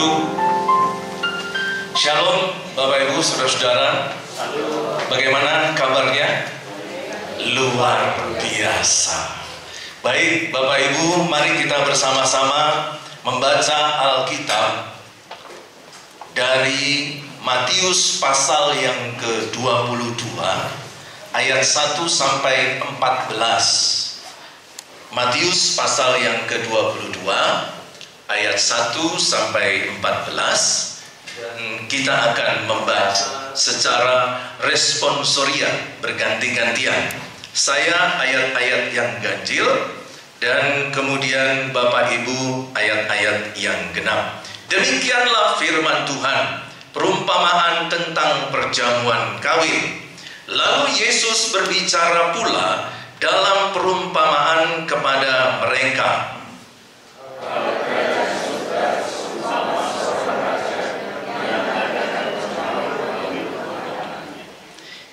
duduk. Shalom Bapak Ibu, saudara-saudara. Bagaimana kabarnya? Luar biasa. Baik Bapak Ibu, mari kita bersama-sama membaca Alkitab dari Matius pasal yang ke-22 ayat 1 sampai 14. Matius pasal yang ke-22 ayat 1 sampai 14, dan kita akan membaca secara responsorial, berganti-gantian. Saya ayat-ayat yang ganjil dan kemudian Bapak Ibu ayat-ayat yang genap. Demikianlah firman Tuhan, perumpamaan tentang perjamuan kawin. Lalu Yesus berbicara pula dalam perumpamaan kepada mereka.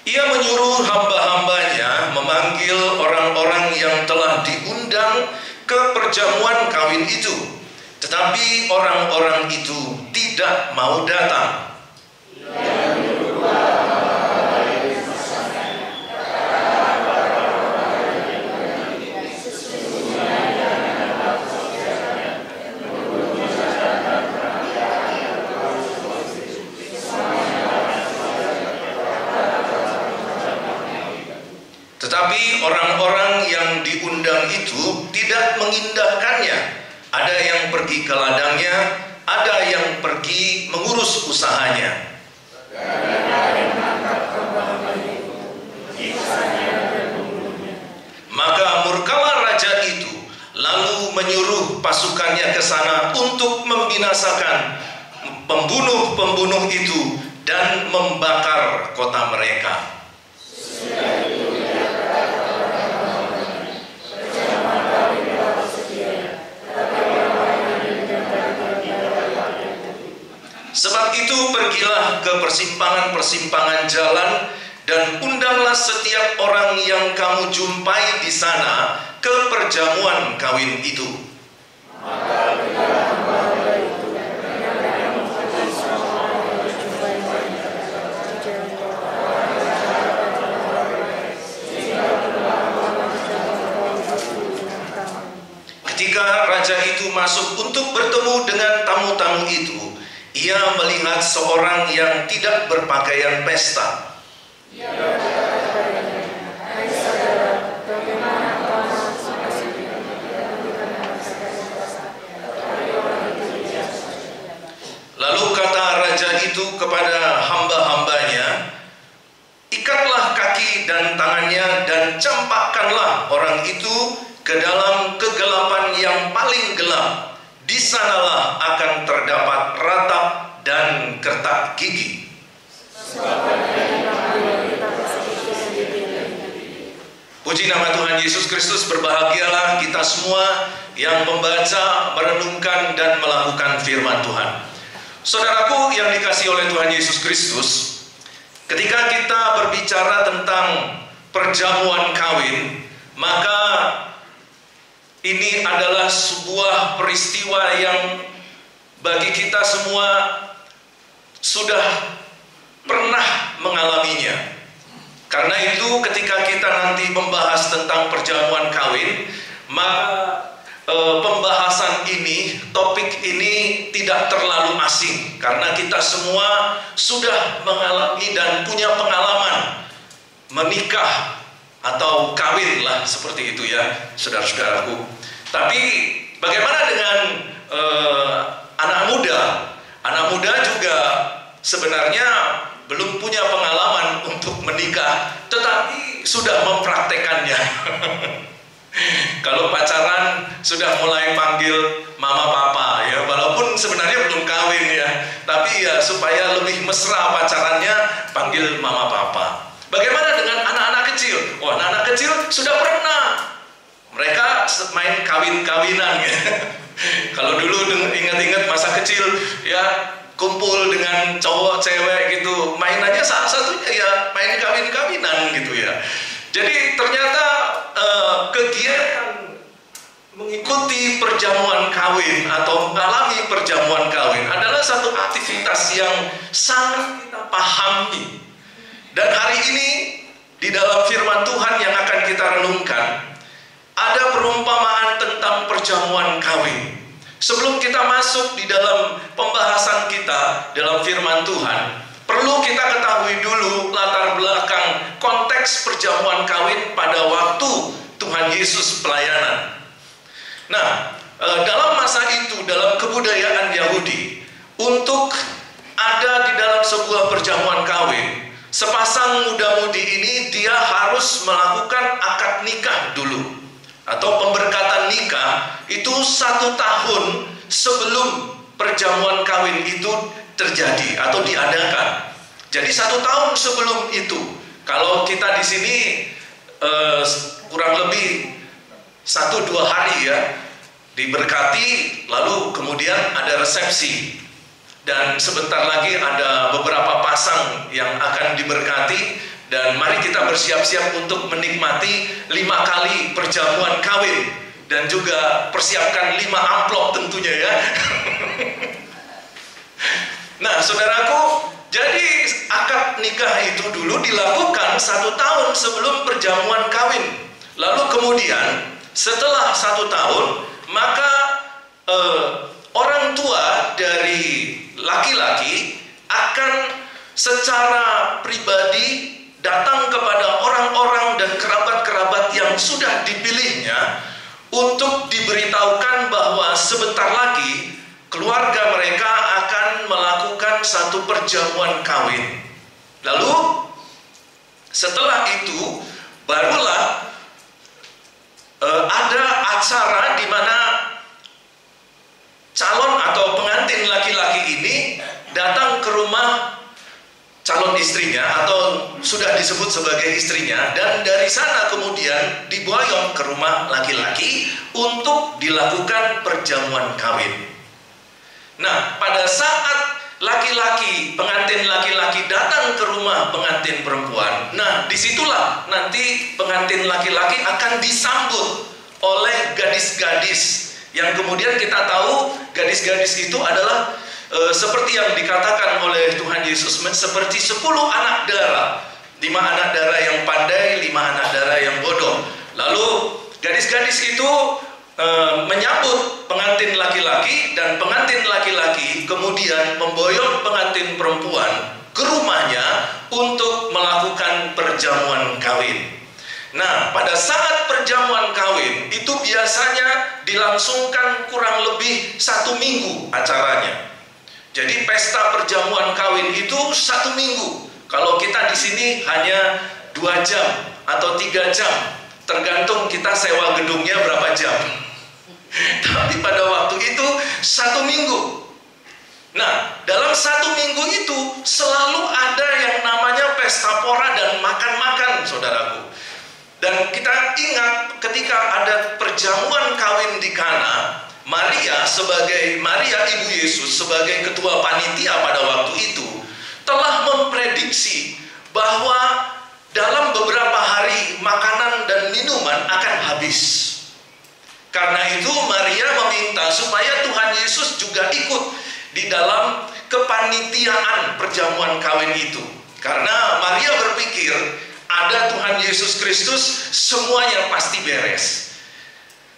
Ia menyuruh hamba-hambanya memanggil orang-orang yang telah diundang ke perjamuan kawin itu, tetapi orang-orang itu tidak mau datang. Tetapi orang-orang yang diundang itu tidak mengindahkannya. Ada yang pergi ke ladangnya, ada yang pergi mengurus usahanya. Maka murkalah raja itu, lalu menyuruh pasukannya ke sana untuk membinasakan pembunuh-pembunuh itu dan membakar kota mereka. Sebab itu pergilah ke persimpangan-persimpangan jalan dan undanglah setiap orang yang kamu jumpai di sana ke perjamuan kawin itu. Ketika raja itu masuk untuk bertemu dengan tamu-tamu itu, ia melihat seorang yang tidak berpakaian pesta. Lalu kata raja itu kepada hamba-hambanya, ikatlah kaki dan tangannya dan campakkanlah orang itu ke dalam kegelapan yang paling gelap. Di sanalah akan terdapat ratap dan kertak gigi. Puji nama Tuhan Yesus Kristus. Berbahagialah kita semua yang membaca, merenungkan, dan melakukan firman Tuhan. Saudaraku yang dikasihi oleh Tuhan Yesus Kristus, ketika kita berbicara tentang perjamuan kawin, maka ini adalah sebuah peristiwa yang bagi kita semua sudah pernah mengalaminya. Karena itu ketika kita nanti membahas tentang perjamuan kawin, maka pembahasan ini, topik ini tidak terlalu asing. Karena kita semua sudah mengalami dan punya pengalaman menikah atau kawin lah, seperti itu ya saudara-saudaraku. Tapi bagaimana dengan anak muda? Anak muda juga sebenarnya belum punya pengalaman untuk menikah, tetapi sudah mempraktekannya. Kalau pacaran sudah mulai panggil mama papa ya, walaupun sebenarnya belum kawin ya, tapi ya supaya lebih mesra pacarannya panggil mama papa. Bagaimana dengan anak-anak kecil? Oh, anak-anak kecil sudah pernah. Mereka main kawin-kawinan ya. Kalau dulu ingat-ingat masa kecil ya, kumpul dengan cowok cewek gitu, main aja salah satunya ya main kawin-kawinan gitu ya. Jadi ternyata kegiatan mengikuti perjamuan kawin atau mengalami perjamuan kawin adalah satu aktivitas yang sangat kita pahami. Dan hari ini di dalam firman Tuhan yang akan kita renungkan, ada perumpamaan tentang perjamuan kawin. Sebelum kita masuk di dalam pembahasan kita dalam firman Tuhan, perlu kita ketahui dulu latar belakang konteks perjamuan kawin pada waktu Tuhan Yesus pelayanan. Nah, dalam masa itu, dalam kebudayaan Yahudi, untuk ada di dalam sebuah perjamuan kawin, sepasang muda-mudi ini dia harus melakukan akad nikah dulu, atau pemberkatan nikah itu 1 tahun sebelum perjamuan kawin itu terjadi atau diadakan. Jadi 1 tahun sebelum itu, kalau kita di sini kurang lebih 1-2 hari ya, diberkati, lalu kemudian ada resepsi, dan sebentar lagi ada beberapa pasang yang akan diberkati, dan mari kita bersiap-siap untuk menikmati 5 kali perjamuan kawin, dan juga persiapkan 5 amplop tentunya ya. Nah saudaraku, jadi akad nikah itu dulu dilakukan 1 tahun sebelum perjamuan kawin. Lalu kemudian setelah 1 tahun, maka orang tua dari laki-laki akan secara pribadi datang kepada orang-orang dan kerabat-kerabat yang sudah dipilihnya untuk diberitahukan bahwa sebentar lagi keluarga mereka akan melakukan satu perjamuan kawin. Lalu setelah itu barulah ada acara di mana calon atau pengantin laki-laki ini datang ke rumah calon istrinya atau sudah disebut sebagai istrinya, dan dari sana kemudian diboyong ke rumah laki-laki untuk dilakukan perjamuan kawin. Nah, pada saat laki-laki, pengantin laki-laki datang ke rumah pengantin perempuan, nah disitulah nanti pengantin laki-laki akan disambut oleh gadis-gadis, yang kemudian kita tahu gadis-gadis itu adalah seperti yang dikatakan oleh Tuhan Yesus, seperti 10 anak dara, 5 anak dara yang pandai, 5 anak dara yang bodoh. Lalu gadis-gadis itu menyambut pengantin laki-laki, dan pengantin laki-laki kemudian memboyong pengantin perempuan ke rumahnya untuk melakukan perjamuan kawin. Nah, pada saat perjamuan kawin itu biasanya dilangsungkan kurang lebih 1 minggu acaranya. Jadi pesta perjamuan kawin itu 1 minggu. Kalau kita di sini hanya 2 jam atau 3 jam, tergantung kita sewa gedungnya berapa jam. Tapi pada waktu itu 1 minggu. Nah, dalam 1 minggu itu selalu ada yang namanya pesta pora dan makan-makan, saudaraku. Dan kita ingat ketika ada perjamuan kawin di Kana, Maria ibu Yesus sebagai ketua panitia pada waktu itu telah memprediksi bahwa dalam beberapa hari makanan dan minuman akan habis. Karena itu Maria meminta supaya Tuhan Yesus juga ikut di dalam kepanitiaan perjamuan kawin itu. Karena Maria berpikir ada Tuhan Yesus Kristus, semuanya pasti beres.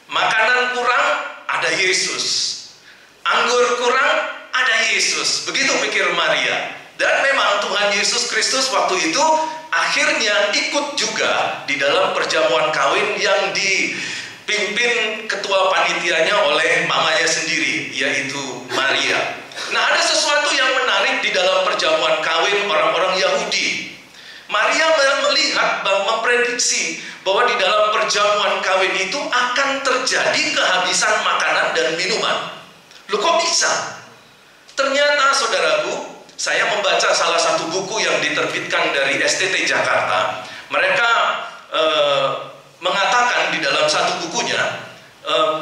Makanan kurang, ada Yesus. Anggur kurang, ada Yesus. Begitu pikir Maria. Dan memang Tuhan Yesus Kristus waktu itu akhirnya ikut juga di dalam perjamuan kawin yang dipimpin ketua panitianya oleh mamanya sendiri, yaitu Maria. Nah, ada sesuatu yang menarik di dalam perjamuan kawin orang-orang Yahudi. Maria melihat bahwa memprediksi bahwa di dalam perjamuan kawin itu akan terjadi kehabisan makanan dan minuman. Loh, kok bisa? Ternyata saudaraku, saya membaca salah satu buku yang diterbitkan dari STT Jakarta. Mereka mengatakan di dalam satu bukunya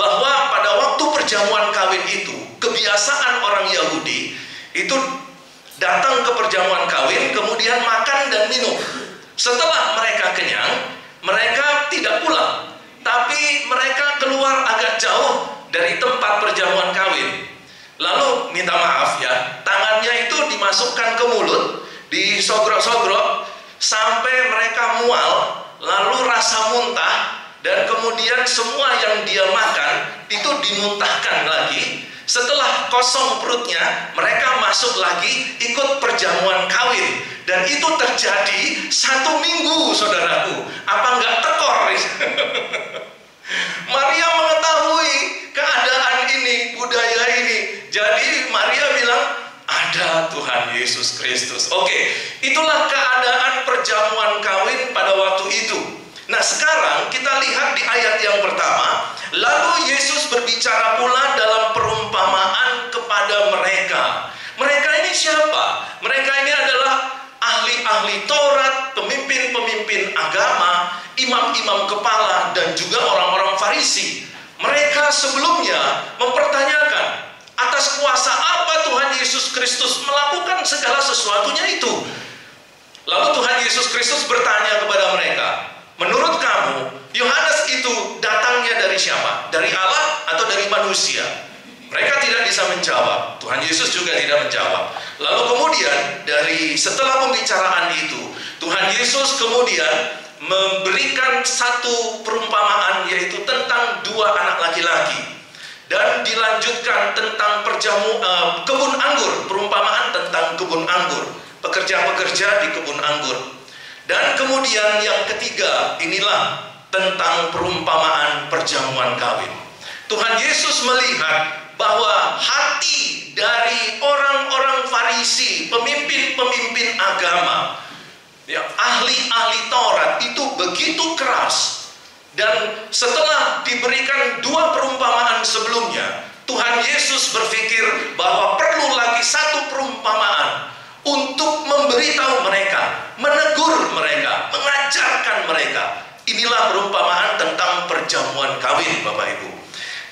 bahwa pada waktu perjamuan kawin itu, kebiasaan orang Yahudi itu datang ke perjamuan kawin, kemudian makan dan minum. Setelah mereka kenyang, mereka tidak pulang. tapi mereka keluar agak jauh dari tempat perjamuan kawin. Lalu minta maaf ya, tangannya itu dimasukkan ke mulut, disogrok-sogrok sampai mereka mual, lalu rasa muntah, dan kemudian semua yang dia makan itu dimuntahkan lagi. Setelah kosong perutnya, mereka masuk lagi ikut perjamuan kawin. Dan itu terjadi 1 minggu, saudaraku. Apa enggak tekor? Maria mengetahui keadaan ini, budaya ini. Jadi Maria bilang, ada Tuhan Yesus Kristus. Oke, itulah keadaan perjamuan kawin pada waktu itu. Nah, sekarang kita lihat di ayat yang pertama. Lalu Yesus berbicara pula dalam perumpamaan kepada mereka. Mereka ini siapa? Mereka ini adalah ahli-ahli Taurat, pemimpin-pemimpin agama, imam-imam kepala, dan juga orang-orang Farisi. Mereka sebelumnya mempertanyakan, atas kuasa apa Tuhan Yesus Kristus melakukan segala sesuatunya itu? Lalu Tuhan Yesus Kristus bertanya kepada mereka, menurut kamu, Yohanes itu datangnya dari siapa? Dari Allah atau dari manusia? Mereka tidak bisa menjawab. Tuhan Yesus juga tidak menjawab. Lalu kemudian setelah pembicaraan itu, Tuhan Yesus kemudian memberikan satu perumpamaan, yaitu tentang 2 anak laki-laki. Dan dilanjutkan tentang kebun anggur, perumpamaan tentang kebun anggur, pekerja-pekerja di kebun anggur. Dan kemudian yang ketiga, inilah tentang perumpamaan perjamuan kawin. Tuhan Yesus melihat bahwa hati dari orang-orang Farisi, pemimpin-pemimpin agama, ya, ahli-ahli Taurat itu begitu keras. Dan setelah diberikan 2 perumpamaan sebelumnya, Tuhan Yesus berpikir bahwa perlu lagi 1 perumpamaan untuk memberitahu mereka, menegur mereka, mengajarkan mereka. Inilah perumpamaan tentang perjamuan kawin, Bapak Ibu.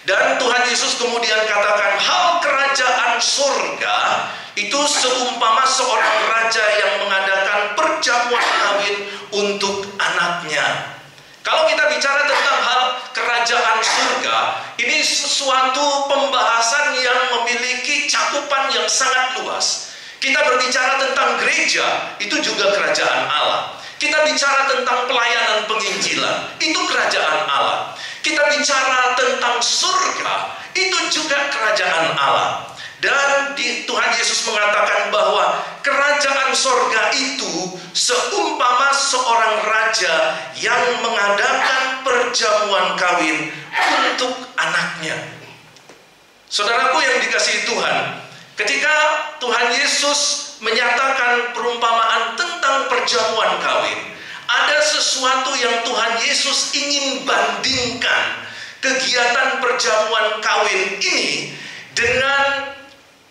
Dan Tuhan Yesus kemudian katakan, hal kerajaan surga itu seumpama seorang raja yang mengadakan perjamuan kawin untuk anaknya. Kalau kita bicara tentang hal kerajaan surga, ini sesuatu pembahasan yang memiliki cakupan yang sangat luas. Kita berbicara tentang gereja, itu juga kerajaan Allah. Kita bicara tentang pelayanan penginjilan, itu kerajaan Allah. Kita bicara tentang surga, itu juga kerajaan Allah. Dan Tuhan Yesus mengatakan bahwa kerajaan surga itu seumpama seorang raja yang mengadakan perjamuan kawin untuk anaknya. Saudaraku yang dikasihi Tuhan, ketika Tuhan Yesus menyatakan perumpamaan tentang perjamuan kawin, ada sesuatu yang Tuhan Yesus ingin bandingkan kegiatan perjamuan kawin ini dengan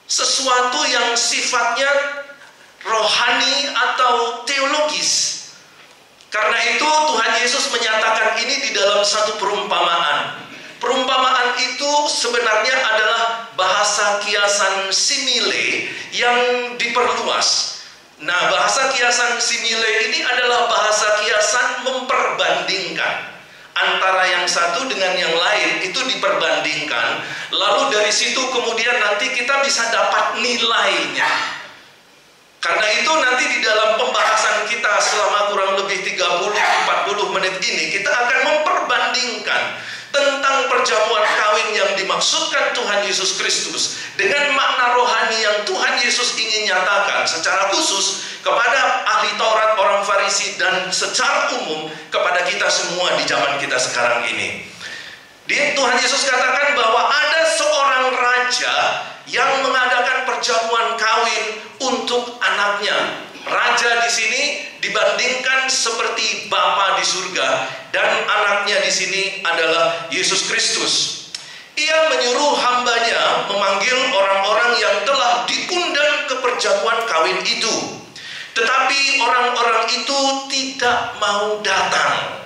sesuatu yang sifatnya rohani atau teologis. Karena itu Tuhan Yesus menyatakan ini di dalam satu perumpamaan. Perumpamaan itu sebenarnya adalah bahasa kiasan simile yang diperluas. Nah, bahasa kiasan simile ini adalah bahasa kiasan memperbandingkan antara yang satu dengan yang lain, itu diperbandingkan. Lalu dari situ kemudian nanti kita bisa dapat nilainya. Karena itu nanti di dalam pembahasan kita selama kurang lebih 30-40 menit ini, kita akan memperbandingkan tentang perjamuan kawin yang dimaksudkan Tuhan Yesus Kristus dengan makna rohani yang Tuhan Yesus ingin nyatakan secara khusus kepada ahli Taurat, orang Farisi, dan secara umum kepada kita semua di zaman kita sekarang ini. Tuhan Yesus katakan bahwa ada seorang raja yang mengadakan perjamuan kawin untuk anaknya. Raja di sini dibandingkan seperti Bapa di surga, dan anaknya di sini adalah Yesus Kristus. Ia menyuruh hambanya memanggil orang-orang yang telah diundang ke perjamuan kawin itu. Tetapi orang-orang itu tidak mau datang.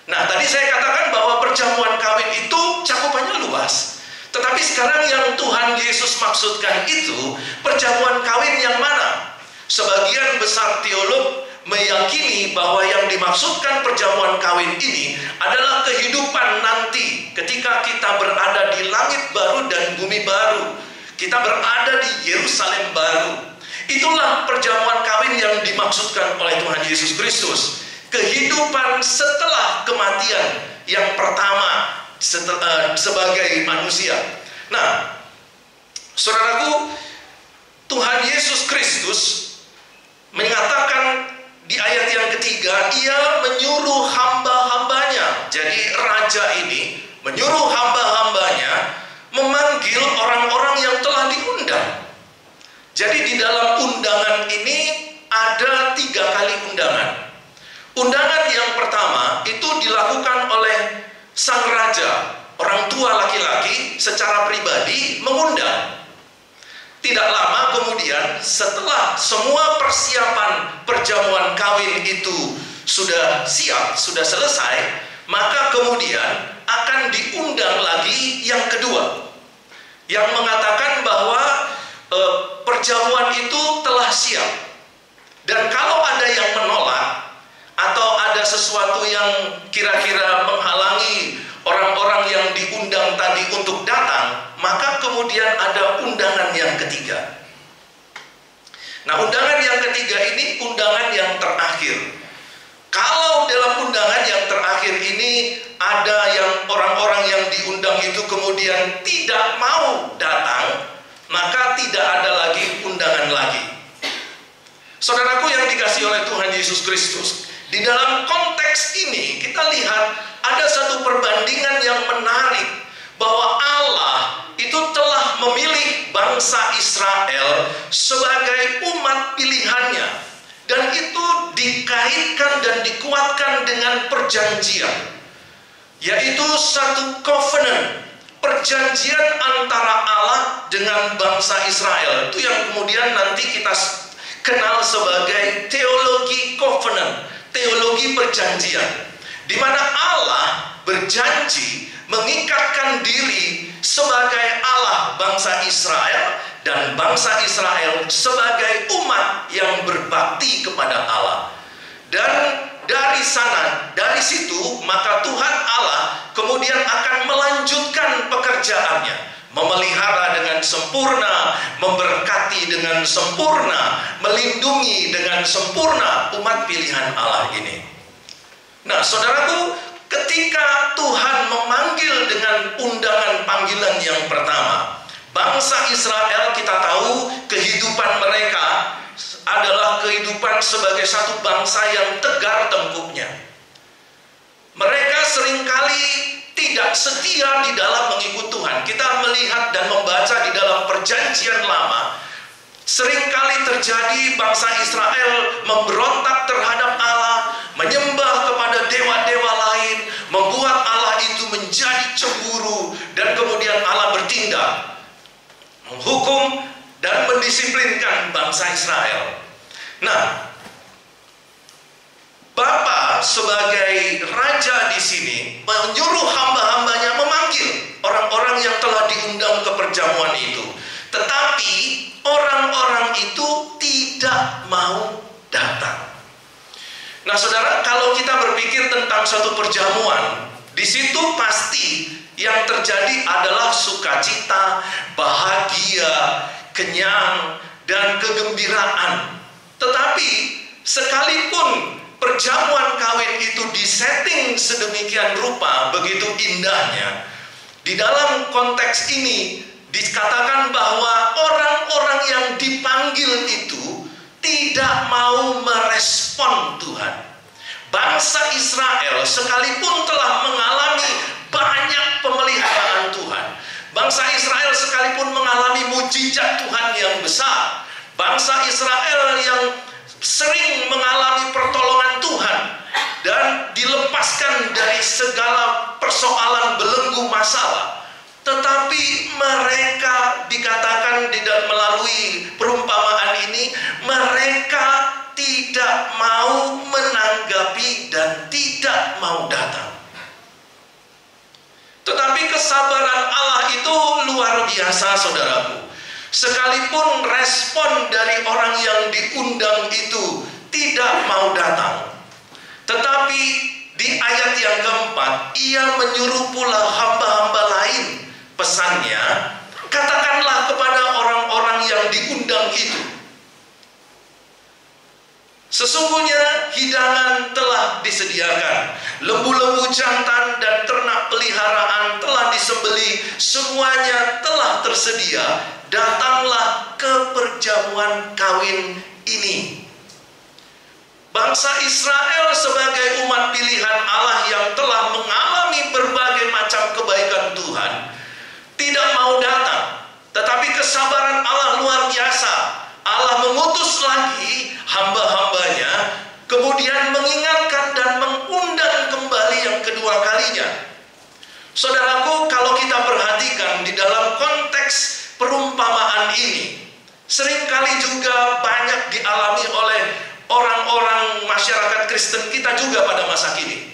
Nah, tadi saya katakan bahwa perjamuan kawin itu cakupannya luas. Tetapi sekarang yang Tuhan Yesus maksudkan itu perjamuan kawin yang mana? Sebagian besar teolog meyakini bahwa yang dimaksudkan perjamuan kawin ini adalah kehidupan nanti ketika kita berada di langit baru dan bumi baru. Kita berada di Yerusalem baru. Itulah perjamuan kawin yang dimaksudkan oleh Tuhan Yesus Kristus. Kehidupan setelah kematian yang pertama sebagai manusia. Nah, saudaraku, Tuhan Yesus Kristus mengatakan di ayat yang ketiga, Ia menyuruh hamba-hambanya. Jadi raja ini menyuruh hamba-hambanya memanggil orang-orang yang telah diundang. Jadi di dalam undangan ini ada 3 kali undangan. Undangan yang pertama itu dilakukan oleh sang raja, orang tua laki-laki secara pribadi mengundang. Tidak lama kemudian, setelah semua persiapan perjamuan kawin itu sudah siap, sudah selesai, maka kemudian akan diundang lagi yang kedua, yang mengatakan bahwa perjamuan itu telah siap. Dan kalau ada yang menolak atau ada sesuatu yang kira-kira menghalangi orang-orang yang diundang tadi untuk datang, maka kemudian ada undangan yang ketiga. Nah, undangan yang ketiga ini undangan yang terakhir. Kalau dalam undangan yang terakhir ini ada yang orang-orang yang diundang itu kemudian tidak mau datang, maka tidak ada lagi undangan lagi. Saudaraku yang dikasihi oleh Tuhan Yesus Kristus, di dalam konteks ini kita lihat ada satu perbandingan yang menarik, bahwa Allah itu telah memilih bangsa Israel sebagai umat pilihannya. Dan itu dikaitkan dan dikuatkan dengan perjanjian, yaitu satu covenant, perjanjian antara Allah dengan bangsa Israel. Itu yang kemudian nanti kita kenal sebagai teologi covenant, teologi perjanjian, di mana Allah berjanji mengikatkan diri sebagai Allah bangsa Israel, dan bangsa Israel sebagai umat yang berbakti kepada Allah. Dan dari sana, dari situ, maka Tuhan Allah kemudian akan melanjutkan pekerjaannya, memelihara dengan sempurna, memberkati dengan sempurna, melindungi dengan sempurna umat pilihan Allah ini. Nah, saudaraku, ketika Tuhan memanggil dengan undangan panggilan yang pertama, bangsa Israel, kita tahu kehidupan mereka adalah kehidupan sebagai satu bangsa yang tegar tengkuknya. Mereka seringkali tidak setia di dalam mengikut Tuhan. Kita melihat dan membaca di dalam perjanjian lama, seringkali terjadi bangsa Israel memberontak terhadap Allah, menyembah kepada dewa-dewa lain, membuat Allah itu menjadi cemburu, dan kemudian Allah bertindak, menghukum dan mendisiplinkan bangsa Israel. Nah, Bapa sebagai raja di sini menyuruh hamba-hambanya memanggil orang-orang yang telah diundang ke perjamuan itu. Tetapi orang-orang itu tidak mau datang. Nah, saudara, kalau kita berpikir tentang suatu perjamuan, di situ pasti yang terjadi adalah sukacita, bahagia, kenyang, dan kegembiraan. Tetapi sekalipun perjamuan kawin itu disetting sedemikian rupa, begitu indahnya, di dalam konteks ini dikatakan bahwa orang-orang yang dipanggil itu tidak mau merespon Tuhan. Bangsa Israel sekalipun telah mengalami banyak pemeliharaan Tuhan, bangsa Israel sekalipun mengalami mujizat Tuhan yang besar, bangsa Israel yang sering mengalami pertolongan Tuhan dan dilepaskan dari segala persoalan belenggu masalah, tetapi mereka dikatakan melalui perumpamaan ini, mereka tidak mau menanggapi dan tidak mau datang. Tetapi kesabaran Allah itu luar biasa, saudaraku. Sekalipun respon dari orang yang diundang itu tidak mau datang. Tetapi di ayat yang keempat, ia menyuruh pula hamba-hamba lain. Pesannya, katakanlah kepada orang-orang yang diundang itu, sesungguhnya hidangan telah disediakan, lembu-lembu jantan dan ternak peliharaan telah disembelih, semuanya telah tersedia. Datanglah ke perjamuan kawin ini. Bangsa Israel sebagai umat pilihan Allah yang telah mengalami berbagai macam kebaikan Tuhan tidak mau datang, tetapi kesabaran Allah luar biasa. Allah mengutus lagi hamba-hambanya, kemudian mengingatkan dan mengundang kembali yang kedua kalinya. Saudaraku, kalau kita perhatikan di dalam konteks perumpamaan ini, seringkali juga banyak dialami oleh orang-orang masyarakat Kristen kita juga pada masa kini.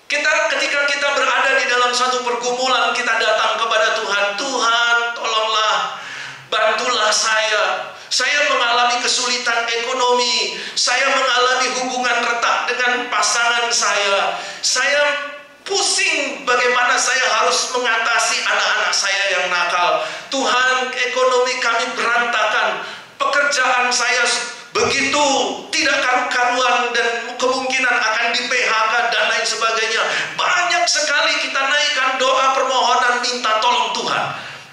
Ketika kita berada di dalam satu pergumulan, kita datang kepada Tuhan. Tuhan, tolonglah, bantulah saya. Saya mengalami kesulitan ekonomi. Saya mengalami hubungan retak dengan pasangan saya. Saya pusing bagaimana saya harus mengatasi anak-anak saya yang nakal. Tuhan, ekonomi kami berantakan. Pekerjaan saya begitu tidak karu-karuan dan kemungkinan akan di PHK dan lain sebagainya. Banyak sekali kita naikkan doa permohonan minta tolong Tuhan.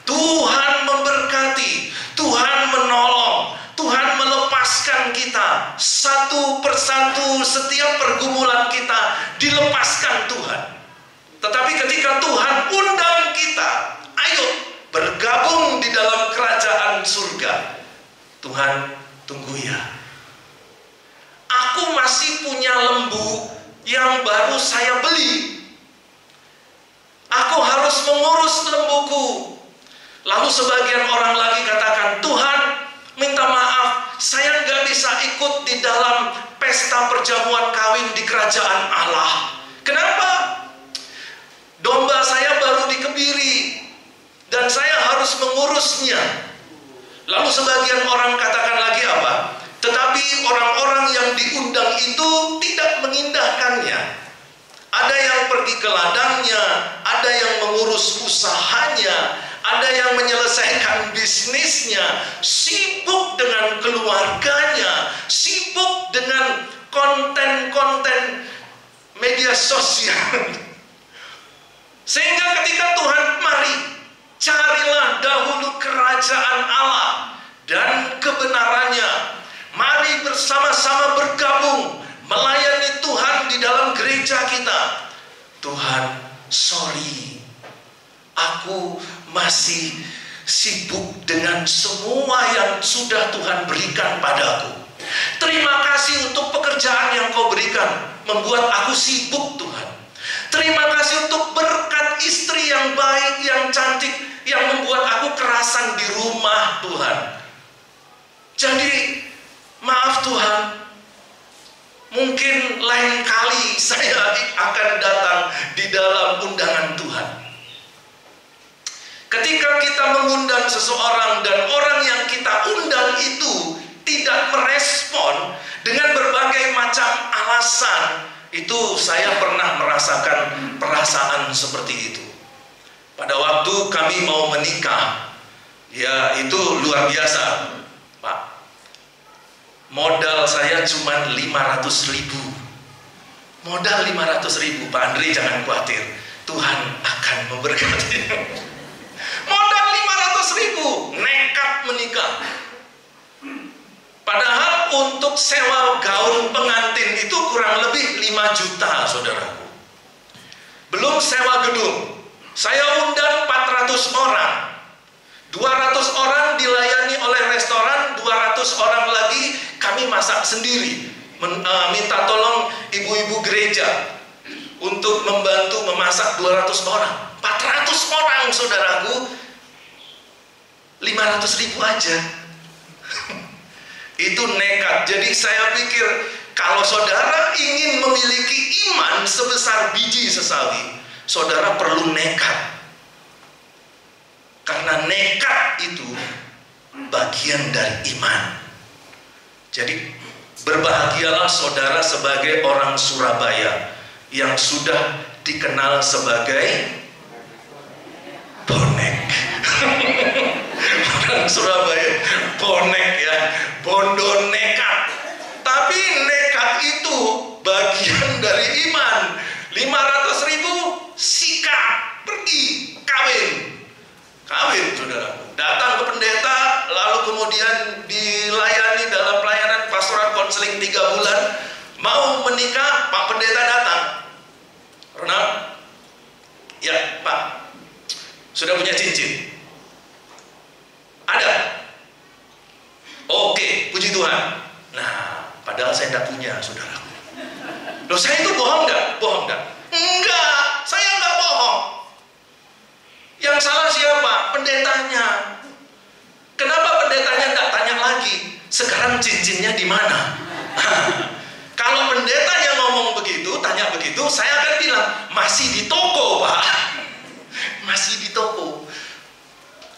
Tuhan memberkati, Tuhan menolong, Tuhan melepaskan kita. Satu persatu setiap pergumulan kita dilepaskan Tuhan. Tetapi ketika Tuhan undang kita, ayo bergabung di dalam kerajaan surga. Tuhan, tunggu ya. Aku masih punya lembu yang baru saya beli. Aku harus mengurus lembuku. Lalu sebagian orang lagi katakan, Tuhan, minta maaf, saya nggak bisa ikut di dalam pesta perjamuan kawin di kerajaan Allah. Kenapa? Domba saya baru dikebiri dan saya harus mengurusnya. Lalu sebagian orang katakan lagi apa? Tetapi orang-orang yang diundang itu tidak mengindahkannya. Ada yang pergi ke ladangnya, ada yang mengurus usahanya, ada yang menyelesaikan bisnisnya, sibuk dengan keluarganya, sibuk dengan konten-konten media sosial. Sehingga ketika Tuhan, mari carilah dahulu kerajaan Allah dan kebenarannya. Mari bersama-sama bergabung melayani Tuhan di dalam gereja kita. Tuhan, sorry, aku masih sibuk dengan semua yang sudah Tuhan berikan padaku. Terima kasih untuk pekerjaan yang kau berikan, membuat aku sibuk Tuhan. Terima kasih untuk berkat istri yang baik, yang cantik, yang membuat aku kerasan di rumah Tuhan. Jadi maaf Tuhan, mungkin lain kali saya akan datang di dalam undangan Tuhan. Ketika kita mengundang seseorang dan orang yang kita undang itu tidak merespon dengan berbagai macam alasan, itu saya pernah merasakan perasaan seperti itu. Pada waktu kami mau menikah, ya itu luar biasa, Pak. Modal saya cuma 500.000. Modal 500.000, Pak Andre jangan khawatir, Tuhan akan memberkati. Modal 500.000, nekat menikah. Padahal untuk sewa gaun pengantin itu kurang lebih 5 juta, saudaraku. Belum sewa gedung. Saya undang 400 orang. 200 orang dilayani oleh restoran, 200 orang lagi kami masak sendiri. Minta tolong ibu-ibu gereja untuk membantu memasak 200 orang. 400 orang, saudaraku. 500.000 aja. Itu nekat. Jadi saya pikir kalau saudara ingin memiliki iman sebesar biji sesawi, saudara perlu nekat. Karena nekat itu bagian dari iman. Jadi Berbahagialah saudara sebagai orang Surabaya yang sudah dikenal sebagai bonek. Orang Surabaya bonek ya, bondo nekat. Tapi nekat itu bagian dari iman. 500.000 sikat, pergi, kawin saudara. Datang ke pendeta, lalu kemudian dilayani dalam pelayanan pastoral konseling 3 bulan. Mau menikah, Pak Pendeta datang. Ronald, ya Pak, sudah punya cincin? Ada? Oke, puji Tuhan. Nah, padahal saya tidak punya, saudara. Loh, saya itu bohong nggak? Bohong nggak? Enggak, saya nggak bohong. Yang salah siapa? Pendetanya. Kenapa pendetanya nggak tanya lagi? Sekarang cincinnya di mana? Kalau pendetanya ngomong begitu, tanya begitu, saya akan bilang masih di toko, Pak. Masih di toko.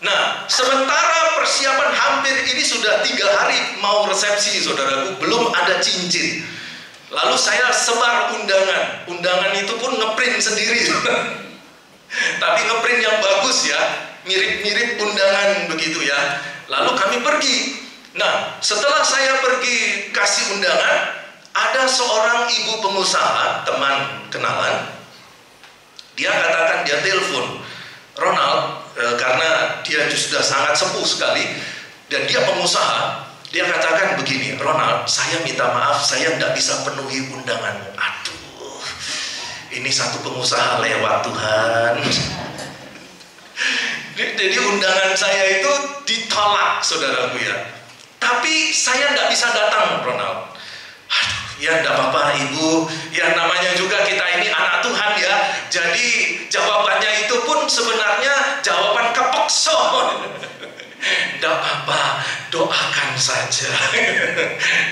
Nah, sementara persiapan hampir ini sudah 3 hari mau resepsi, saudaraku, belum ada cincin. Lalu saya sebar undangan. Undangan itu pun ngeprint sendiri. Tapi ngeprint yang bagus ya, mirip-mirip undangan begitu ya. Lalu kami pergi. Nah, setelah saya pergi kasih undangan, ada seorang ibu pengusaha, teman kenalan. Dia katakan, dia telepon, Ronald, karena dia sudah sangat sepuh sekali dan dia pengusaha. Dia katakan begini, Ronald, saya minta maaf, saya tidak bisa penuhi undanganmu. Aduh, ini satu pengusaha lewat, Tuhan. Jadi undangan saya itu ditolak, saudaraku ya. Tapi saya tidak bisa datang, Ronald. Aduh, ya tidak apa-apa ibu, ya namanya juga kita ini anak Tuhan ya. Jadi jawabannya itu pun sebenarnya jawaban kepekso. Tidak apa-apa, doakan saja.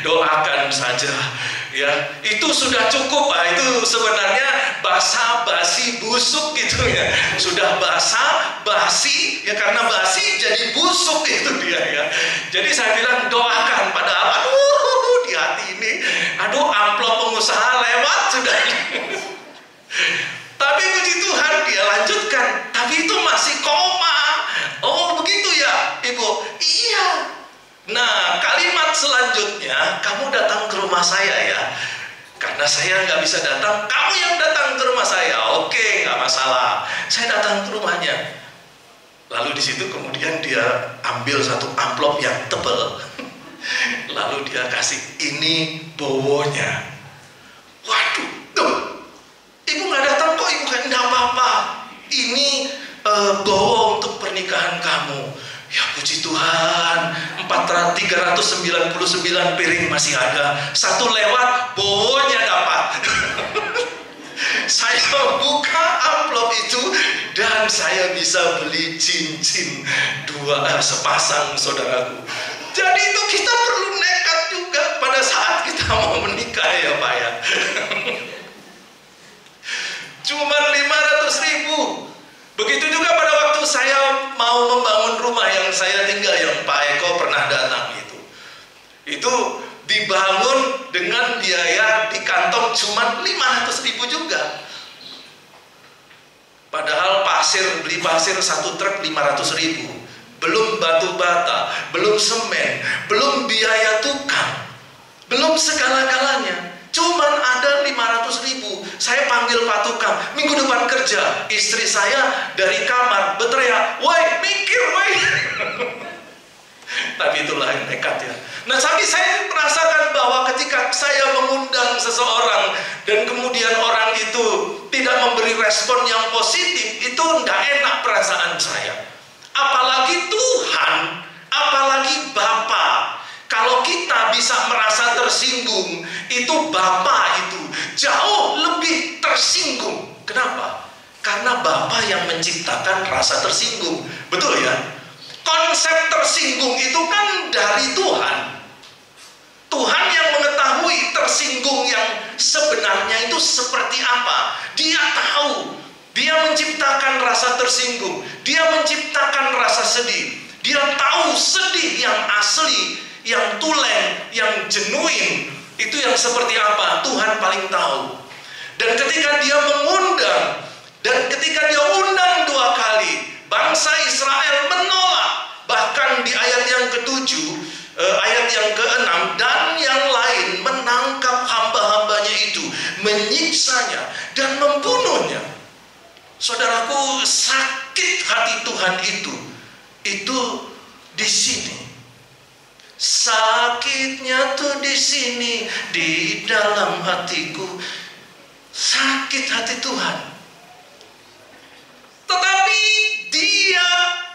Doakan saja ya. Itu sudah cukup, Pak. Itu sebenarnya basa-basi busuk gitu ya. Sudah basa-basi ya, karena basi jadi busuk itu dia ya. Jadi saya bilang doakan, padahal aduh di hati ini, aduh amplop pengusaha lewat sudah. Tapi puji Tuhan dia lanjutkan, tapi itu masih koma. Oh begitu ya ibu? Iya. Nah kalimat selanjutnya, kamu datang ke rumah saya ya. Karena saya nggak bisa datang, kamu yang datang ke rumah saya. Oke, nggak masalah. Saya datang ke rumahnya. Lalu di situ kemudian dia ambil satu amplop yang tebal. Lalu dia kasih, ini bowonya. Waduh, tuh, ibu nggak datang kok, ibu kan nggak apa-apa. Ini bowo untuk pernikahan kamu. Ya puji Tuhan, 399 piring masih ada. Satu lewat, bowonya dapat. Saya buka amplop itu dan saya bisa beli cincin 2 sepasang, saudaraku. Jadi itu kita perlu nekat juga pada saat kita mau menikah ya Pak ya. Cuma 500.000. Begitu juga pada waktu saya mau membangun rumah yang saya tinggal, yang Pak Eko pernah datang itu. Itu dibangun dengan biaya di kantong cuma 500.000 juga. Padahal beli pasir 1 truk 500.000. Belum batu bata, belum semen, belum biaya tukang, belum segala-galanya. Cuman ada 500.000. Saya panggil Pak Tukang, minggu depan kerja. Istri saya dari kamar berteriak, woi mikir woi. Tapi itulah yang nekat ya. Nah tapi saya merasakan bahwa ketika saya mengundang seseorang dan kemudian orang itu tidak memberi respon yang positif, itu tidak enak perasaan saya. Apalagi Tuhan, apalagi Bapa. Kalau kita bisa merasa tersinggung, itu Bapa itu jauh lebih tersinggung. Kenapa? Karena Bapa yang menciptakan rasa tersinggung. Betul ya? Konsep tersinggung itu kan dari Tuhan. Tuhan yang mengetahui tersinggung yang sebenarnya itu seperti apa. Dia tahu. Dia menciptakan rasa tersinggung. Dia menciptakan rasa sedih. Dia tahu sedih yang asli yang tulen, yang genuine, itu yang seperti apa? Tuhan paling tahu. Dan ketika dia mengundang, dan ketika dia undang 2 kali, bangsa Israel menolak. Bahkan di ayat yang ke-7, ayat yang ke-6, dan yang lain menangkap hamba-hambanya itu, menyiksanya dan membunuhnya. Saudaraku, sakit hati Tuhan itu di sini. Sakitnya tuh di sini, di dalam hatiku. Sakit hati Tuhan. Tetapi Dia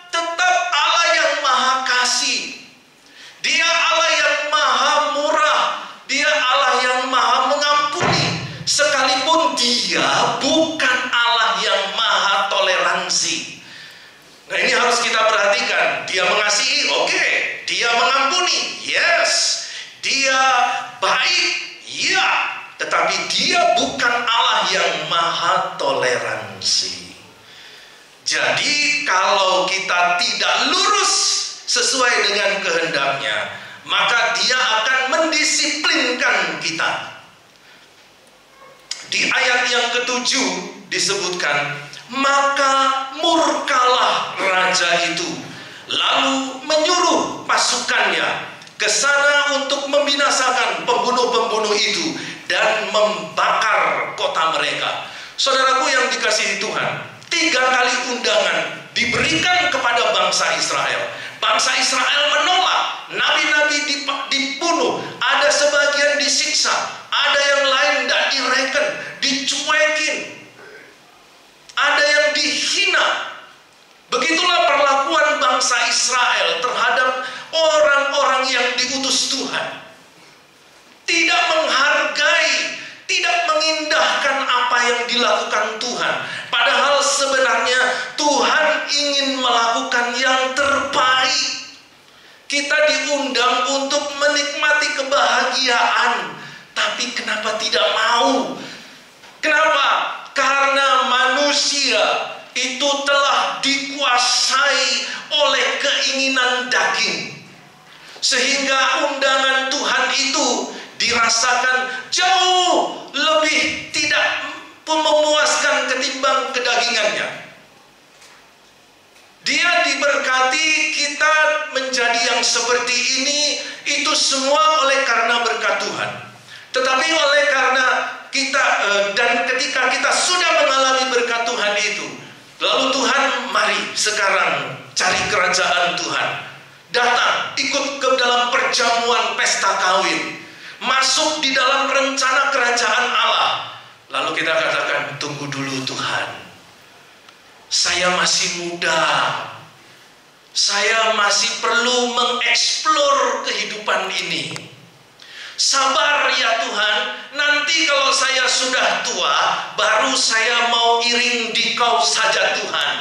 tetap Allah yang maha kasih. Dia Allah yang maha murah. Dia Allah yang maha mengampuni. Sekalipun Dia bukan Allah yang maha toleransi. Nah, ini harus kita perhatikan. Dia mengasihi, oke. Dia mengampuni, yes. Dia baik, ya. Tetapi Dia bukan Allah yang maha toleransi. Jadi kalau kita tidak lurus sesuai dengan kehendaknya, maka Dia akan mendisiplinkan kita. Di ayat yang ke-7 disebutkan, maka murkalah raja itu, lalu menyuruh pasukannya ke sana untuk membinasakan pembunuh-pembunuh itu dan membakar kota mereka. Saudaraku yang dikasihi Tuhan, 3 kali undangan diberikan kepada bangsa Israel. Bangsa Israel menolak, nabi-nabi dibunuh, ada sebagian disiksa, ada yang lain tidak direken, dicuekin, ada yang dihina. Begitulah perlakuan bangsa Israel terhadap orang-orang yang diutus Tuhan. Tidak menghargai, tidak mengindahkan apa yang dilakukan Tuhan. Padahal sebenarnya Tuhan ingin melakukan yang terbaik. Kita diundang untuk menikmati kebahagiaan, tapi kenapa tidak mau? Kenapa? Karena manusia itu telah dikuasai oleh keinginan daging, sehingga undangan Tuhan itu dirasakan jauh lebih tidak memuaskan ketimbang kedagingannya. Dia diberkati, kita menjadi yang seperti ini, itu semua oleh karena berkat Tuhan. Tetapi oleh karena kita dan ketika kita sudah mengalami berkat Tuhan itu, lalu Tuhan, mari sekarang cari kerajaan Tuhan. Datang, ikut ke dalam perjamuan pesta kawin, masuk di dalam rencana kerajaan Allah. Lalu kita katakan, tunggu dulu Tuhan, saya masih muda, saya masih perlu mengeksplor kehidupan ini. Sabar ya Tuhan, nanti kalau saya sudah tua, baru saya mau iring di Kau saja Tuhan.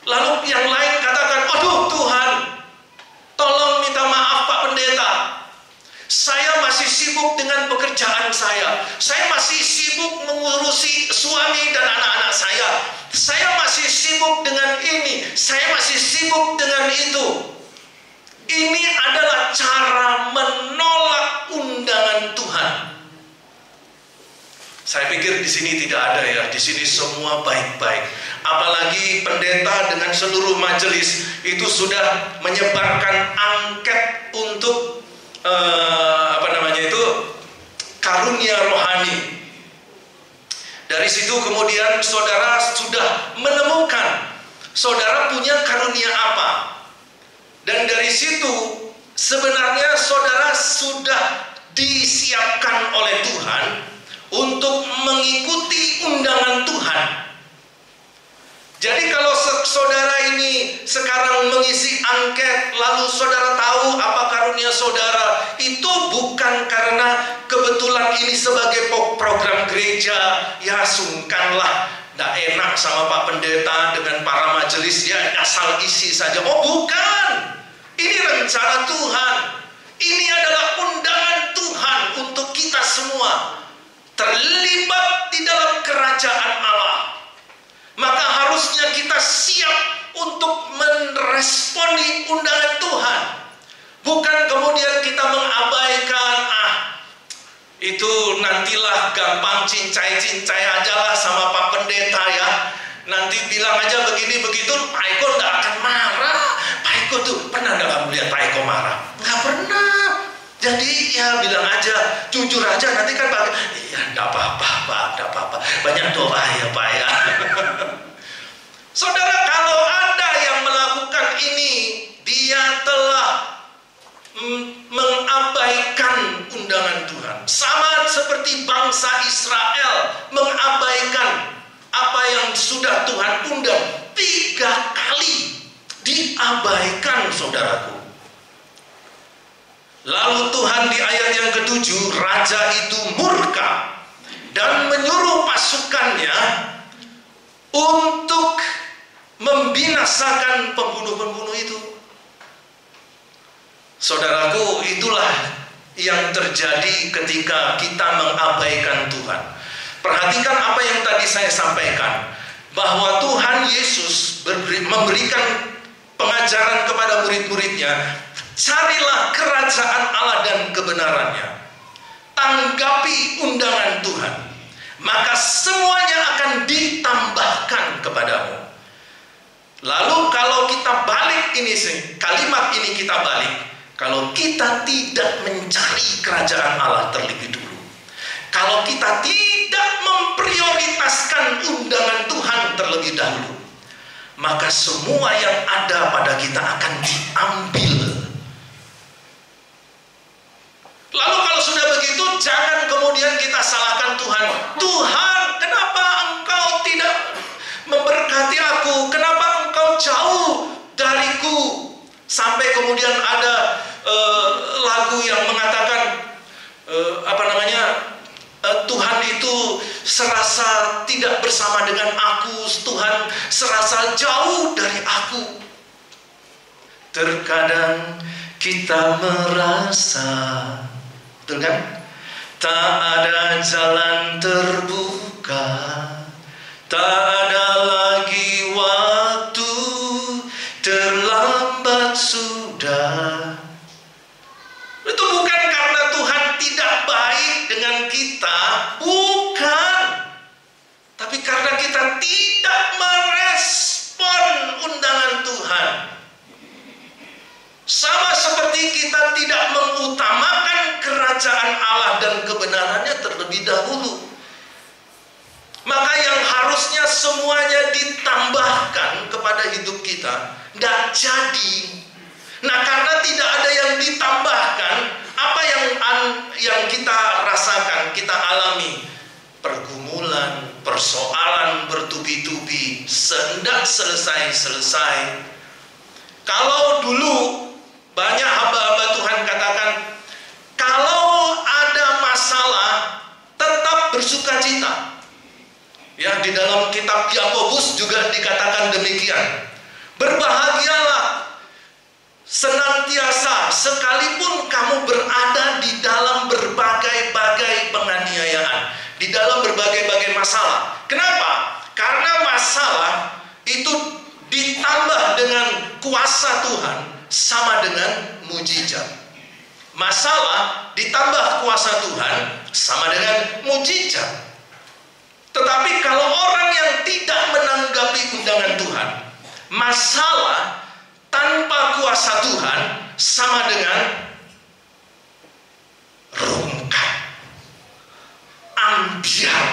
Lalu yang lain katakan, aduh Tuhan, tolong minta maaf Pak Pendeta, saya masih sibuk dengan pekerjaan saya masih sibuk mengurusi suami dan anak-anak saya masih sibuk dengan ini, saya masih sibuk dengan itu. Ini adalah cara menolak undangan Tuhan. Saya pikir di sini tidak ada ya, di sini semua baik-baik. Apalagi pendeta dengan seluruh majelis itu sudah menyebarkan angket untuk karunia rohani. Dari situ kemudian saudara sudah menemukan saudara punya karunia apa. Dan dari situ sebenarnya saudara sudah disiapkan oleh Tuhan untuk mengikuti undangan Tuhan. Jadi kalau saudara ini sekarang mengisi angket, lalu saudara tahu apa karunia saudara, itu bukan karena kebetulan ini sebagai program gereja, ya sungkanlah, tidak enak sama Pak Pendeta dengan para majelis, ya asal isi saja. Oh bukan, ini rencana Tuhan, ini adalah undangan Tuhan untuk kita semua terlibat di dalam kerajaan Allah. Maka harusnya kita siap untuk meresponi undangan Tuhan. Bukan kemudian kita mengabaikan, itu nantilah gampang cincai-cincai aja lah sama Pak Pendeta ya. Nanti bilang aja begini begitu, Pak Eko nggak akan marah. Pak Eko tuh pernah nggak kamu lihat Pak Eko marah? Nggak pernah. Jadi ya bilang aja, jujur aja, nanti kan Pak, iya nggak apa-apa Pak, nggak apa-apa. Banyak doa ya Pak ya. Saudara, kalau ada yang melakukan ini, dia telah mengabaikan undangan Tuhan. Sama seperti bangsa Israel mengabaikan apa yang sudah Tuhan undang. 3 kali diabaikan, saudaraku. Lalu Tuhan di ayat yang ke-7, raja itu murka dan menyuruh pasukannya untuk membinasakan pembunuh-pembunuh itu. Saudaraku, itulah yang terjadi ketika kita mengabaikan Tuhan. Perhatikan apa yang tadi saya sampaikan, bahwa Tuhan Yesus memberikan pengajaran kepada murid-muridnya, carilah kerajaan Allah dan kebenarannya. Tanggapi undangan Tuhan, maka semuanya akan ditambahkan kepadamu. Lalu kalau kita balik ini, kalimat ini kita balik, kalau kita tidak mencari kerajaan Allah terlebih dulu, kalau kita tidak memprioritaskan undangan Tuhan terlebih dahulu, maka semua yang ada pada kita akan diambil. Lalu kalau sudah begitu, jangan kemudian kita salahkan Tuhan. Tuhan, kenapa Engkau tidak memberkati aku? Kenapa Engkau jauh dariku? Sampai kemudian ada lagu yang mengatakan Tuhan itu serasa tidak bersama dengan aku, Tuhan serasa jauh dari aku. Terkadang kita merasa, betul kan? Tak ada jalan terbuka, tak ada lagi waktu, terlambat sudah. Itu bukan karena Tuhan tidak baik dengan kita, bukan. Tapi karena kita tidak merespon undangan Tuhan. Sama seperti kita tidak mengutamakan kerajaan Allah dan kebenarannya terlebih dahulu. Maka yang harusnya semuanya ditambahkan kepada hidup kita, tidak jadi. Nah, karena tidak ada yang ditambahkan, apa yang kita rasakan, kita alami? Pergumulan, persoalan bertubi-tubi, tidak selesai-selesai. Kalau dulu banyak hamba-hamba Tuhan katakan, kalau ada masalah tetap bersukacita. Ya, di dalam kitab Yakobus juga dikatakan demikian. Berbahagialah senantiasa sekalipun kamu berada di dalam berbagai-bagai penganiayaan, di dalam berbagai-bagai masalah. Kenapa? Karena masalah itu ditambah dengan kuasa Tuhan sama dengan mujizat. Masalah ditambah kuasa Tuhan sama dengan mujizat. Tetapi kalau orang yang tidak menanggapi undangan Tuhan, masalah tanpa kuasa Tuhan sama dengan rungkat, ambiar.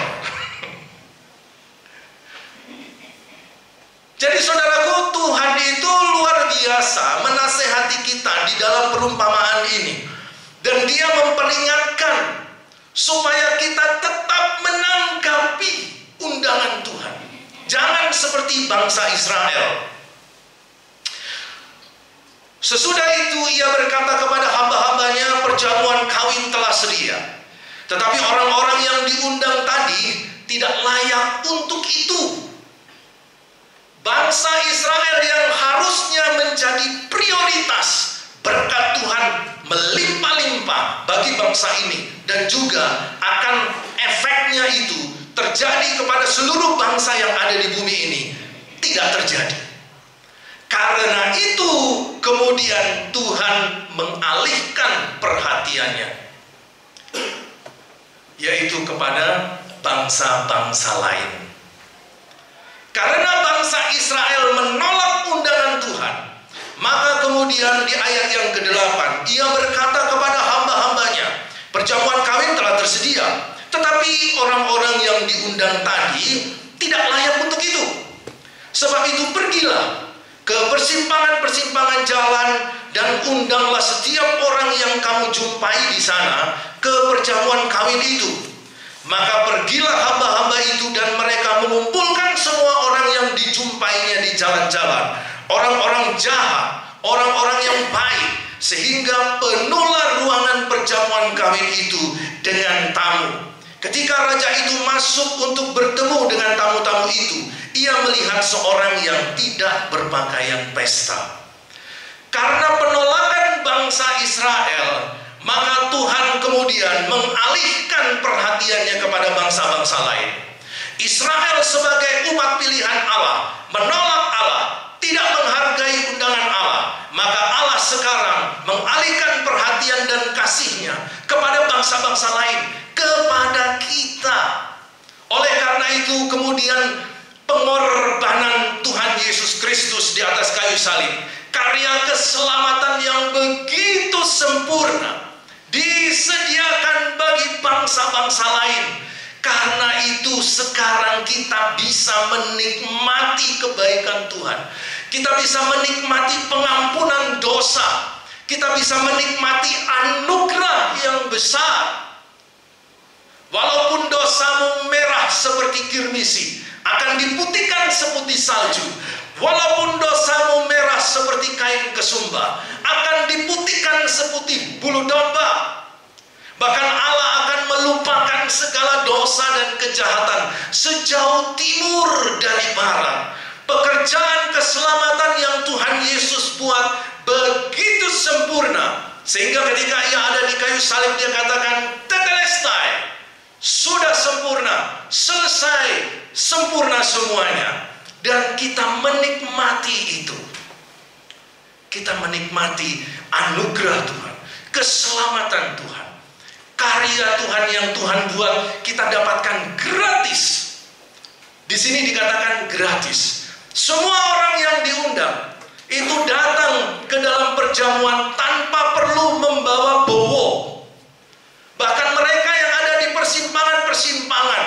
Jadi saudaraku, Tuhan itu luar biasa menasehati kita di dalam perumpamaan ini. Dan dia memperingatkan supaya kita tetap menanggapi undangan Tuhan. Jangan seperti bangsa Israel. Sesudah itu ia berkata kepada hamba-hambanya, perjamuan kawin telah sedia. Tetapi orang-orang yang diundang tadi tidak layak untuk itu. Bangsa Israel yang harusnya menjadi prioritas, berkat Tuhan melimpah-limpah bagi bangsa ini, dan juga akan efeknya itu terjadi kepada seluruh bangsa yang ada di bumi ini, tidak terjadi. Karena itu kemudian Tuhan mengalihkan perhatiannya, yaitu kepada bangsa-bangsa lain. Karena bangsa Israel menolak undangan Tuhan, maka kemudian di ayat yang ke-8 ia berkata kepada hamba-hambanya, perjamuan kawin telah tersedia, tetapi orang-orang yang diundang tadi tidak layak untuk itu. Sebab itu pergilah ke persimpangan-persimpangan jalan dan undanglah setiap orang yang kamu jumpai di sana ke perjamuan kawin itu. Maka pergilah hamba-hamba itu dan mereka mengumpulkan semua orang yang dijumpainya di jalan-jalan, orang-orang jahat, orang-orang yang baik, sehingga penuhlah ruangan perjamuan kawin itu dengan tamu. Ketika raja itu masuk untuk bertemu dengan tamu-tamu itu, ia melihat seorang yang tidak berpakaian pesta. Karena penolakan bangsa Israel, maka Tuhan kemudian mengalihkan perhatiannya kepada bangsa-bangsa lain. Israel sebagai umat pilihan Allah menolak Allah, tidak menghargai undangan Allah. Maka Allah sekarang mengalihkan perhatian dan kasih-Nya kepada bangsa-bangsa lain, kepada kita. Oleh karena itu kemudian pengorbanan Tuhan Yesus Kristus di atas kayu salib, karya keselamatan yang begitu sempurna, disediakan bagi bangsa-bangsa lain. Karena itu sekarang kita bisa menikmati kebaikan Tuhan. Kita bisa menikmati pengampunan dosa. Kita bisa menikmati anugerah yang besar. Walaupun dosamu merah seperti kirmisi, akan diputihkan seputih salju. Walaupun dosamu merah seperti kain kesumba, akan diputihkan seputih bulu domba. Bahkan Allah akan melupakan segala dosa dan kejahatan sejauh timur dari barat. Pekerjaan keselamatan yang Tuhan Yesus buat begitu sempurna, sehingga ketika ia ada di kayu salib dia katakan, tetelestai, sudah sempurna, selesai, sempurna semuanya. Dan kita menikmati itu. Kita menikmati anugerah Tuhan, keselamatan Tuhan, karya Tuhan yang Tuhan buat, kita dapatkan gratis. Di sini dikatakan gratis. Semua orang yang diundang itu datang ke dalam perjamuan tanpa perlu membawa bowo. Bahkan mereka yang ada di persimpangan-persimpangan,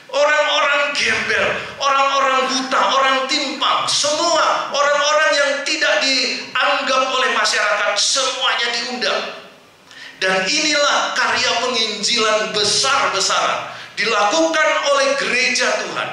orang-orang gembel, orang-orang buta, orang timpang, semua orang-orang yang tidak dianggap oleh masyarakat, semuanya diundang. Dan inilah karya penginjilan besar-besaran dilakukan oleh gereja Tuhan,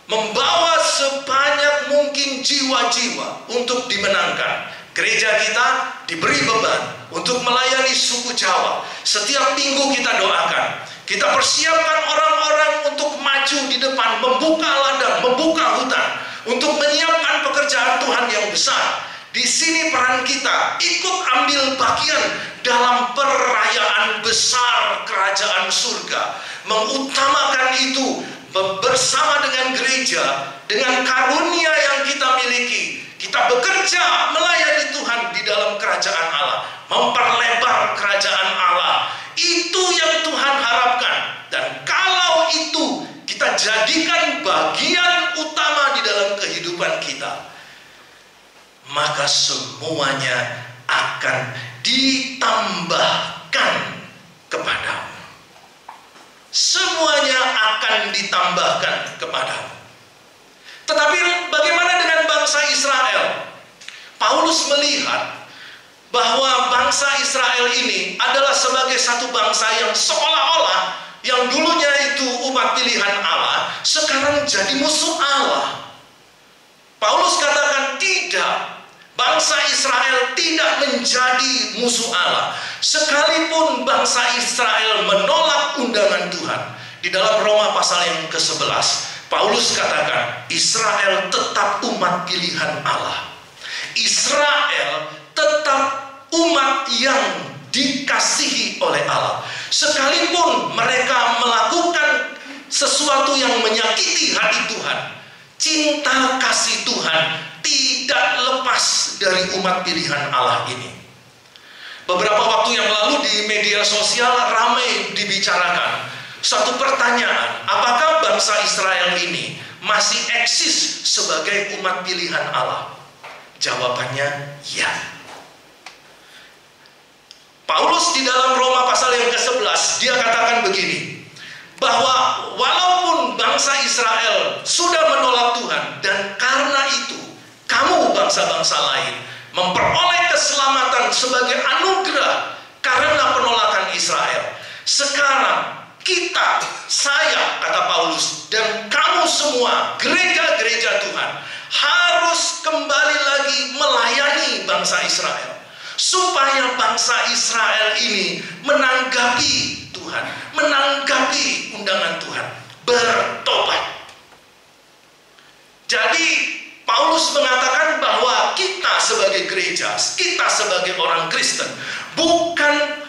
membawa sebanyak mungkin jiwa-jiwa untuk dimenangkan. Gereja kita diberi beban untuk melayani suku Jawa. Setiap minggu kita doakan, kita persiapkan orang-orang untuk maju di depan, membuka ladang, membuka hutan, untuk menyiapkan pekerjaan Tuhan yang besar. Di sini peran kita ikut ambil bagian dalam perayaan besar kerajaan surga, mengutamakan itu bersama dengan gereja, dengan karunia yang kita miliki. Kita bekerja melayani Tuhan di dalam kerajaan Allah, memperlebar kerajaan Allah. Itu yang Tuhan harapkan. Dan kalau itu kita jadikan bagian utama di dalam kehidupan kita, maka semuanya akan ditambahkan kepadamu. Semuanya akan ditambahkan kepadamu. Tetapi bagaimana dengan bangsa Israel? Paulus melihat bahwa bangsa Israel ini adalah sebagai satu bangsa yang seolah-olah yang dulunya itu umat pilihan Allah, sekarang jadi musuh Allah. Paulus katakan tidak. Bangsa Israel tidak menjadi musuh Allah. Sekalipun bangsa Israel menolak undangan Tuhan. Di dalam Roma pasal yang ke-11, Paulus katakan, Israel tetap umat pilihan Allah. Israel tetap umat yang dikasihi oleh Allah. Sekalipun mereka melakukan sesuatu yang menyakiti hati Tuhan, cinta kasih Tuhan tidak lepas dari umat pilihan Allah ini. Beberapa waktu yang lalu di media sosial ramai dibicarakan satu pertanyaan, apakah bangsa Israel ini masih eksis sebagai umat pilihan Allah? Jawabannya ya. Paulus di dalam Roma pasal yang ke-11 dia katakan begini, bahwa walaupun bangsa Israel sudah menolak Tuhan, dan karena itu kamu bangsa-bangsa lain memperoleh keselamatan sebagai anugerah karena penolakan Israel. Sekarang kita, saya, kata Paulus, dan kamu semua, gereja-gereja Tuhan, harus kembali lagi melayani bangsa Israel, supaya bangsa Israel ini menanggapi Tuhan, menanggapi undangan Tuhan, bertobat. Jadi Paulus mengatakan bahwa kita sebagai gereja, kita sebagai orang Kristen, bukan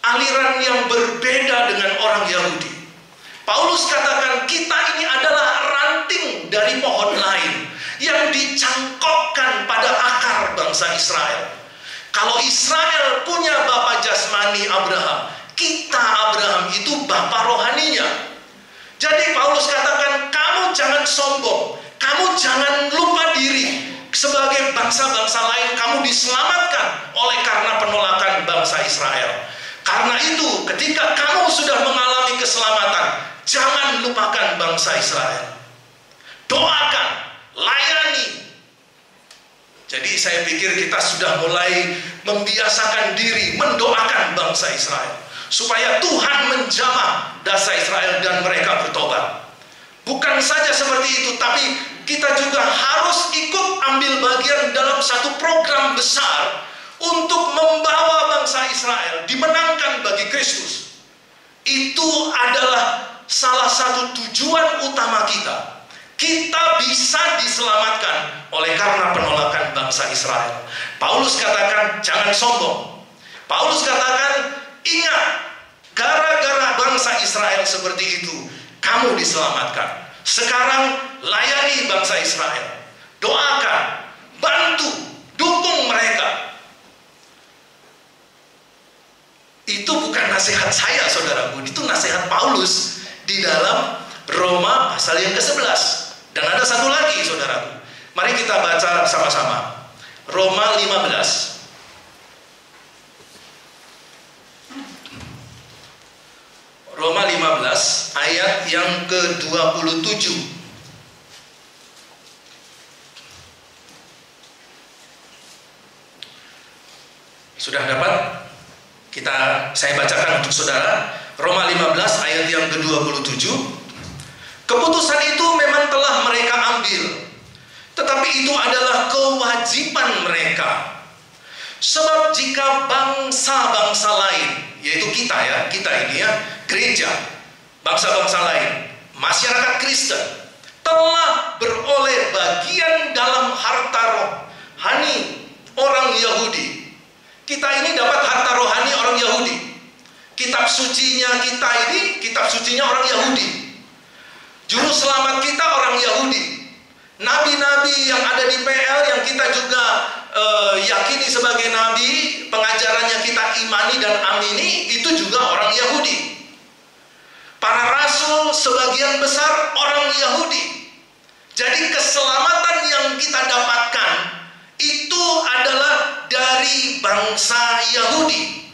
aliran yang berbeda dengan orang Yahudi. Paulus katakan kita ini adalah ranting dari pohon lain yang dicangkokkan pada akar bangsa Israel. Kalau Israel punya bapa jasmani Abraham, kita Abraham itu bapa rohaninya. Jadi Paulus katakan, kamu jangan sombong, kamu jangan lupa diri. Sebagai bangsa-bangsa lain, kamu diselamatkan oleh karena penolakan bangsa Israel. Karena itu, ketika kamu sudah mengalami keselamatan, jangan lupakan bangsa Israel. Doakan, layani. Jadi saya pikir kita sudah mulai membiasakan diri mendoakan bangsa Israel, supaya Tuhan menjamah bangsa Israel dan mereka bertobat. Bukan saja seperti itu, tapi kita juga harus ikut ambil bagian dalam satu program besar untuk membawa bangsa Israel dimenangkan bagi Kristus. Itu adalah salah satu tujuan utama kita. Kita bisa diselamatkan oleh karena penolakan bangsa Israel. Paulus katakan jangan sombong. Paulus katakan ingat, gara-gara bangsa Israel seperti itu, kamu diselamatkan. Sekarang layani bangsa Israel. Doakan, bantu, dukung mereka. Itu bukan nasihat saya, saudaraku. Itu nasihat Paulus di dalam Roma pasal yang ke-11. Dan ada satu lagi, saudaraku. Mari kita baca sama-sama. Roma 15. Roma 15 ayat yang ke-27. Sudah dapat? Saya bacakan untuk saudara. Roma 15 ayat yang ke-27. Keputusan itu memang telah mereka ambil, tetapi itu adalah kewajiban mereka. Sebab jika bangsa-bangsa lain, yaitu kita ini gereja, bangsa-bangsa lain, masyarakat Kristen, telah beroleh bagian dalam harta rohani orang Yahudi. Kita ini dapat harta rohani orang Yahudi. Kitab sucinya kita ini, kitab sucinya orang Yahudi. Juru selamat kita orang Yahudi. Nabi-nabi yang ada di PL yang kita juga yakini sebagai nabi, pengajarannya kita imani dan amini, itu juga orang Yahudi. Para rasul sebagian besar orang Yahudi. Jadi keselamatan yang kita dapatkan itu adalah dari bangsa Yahudi.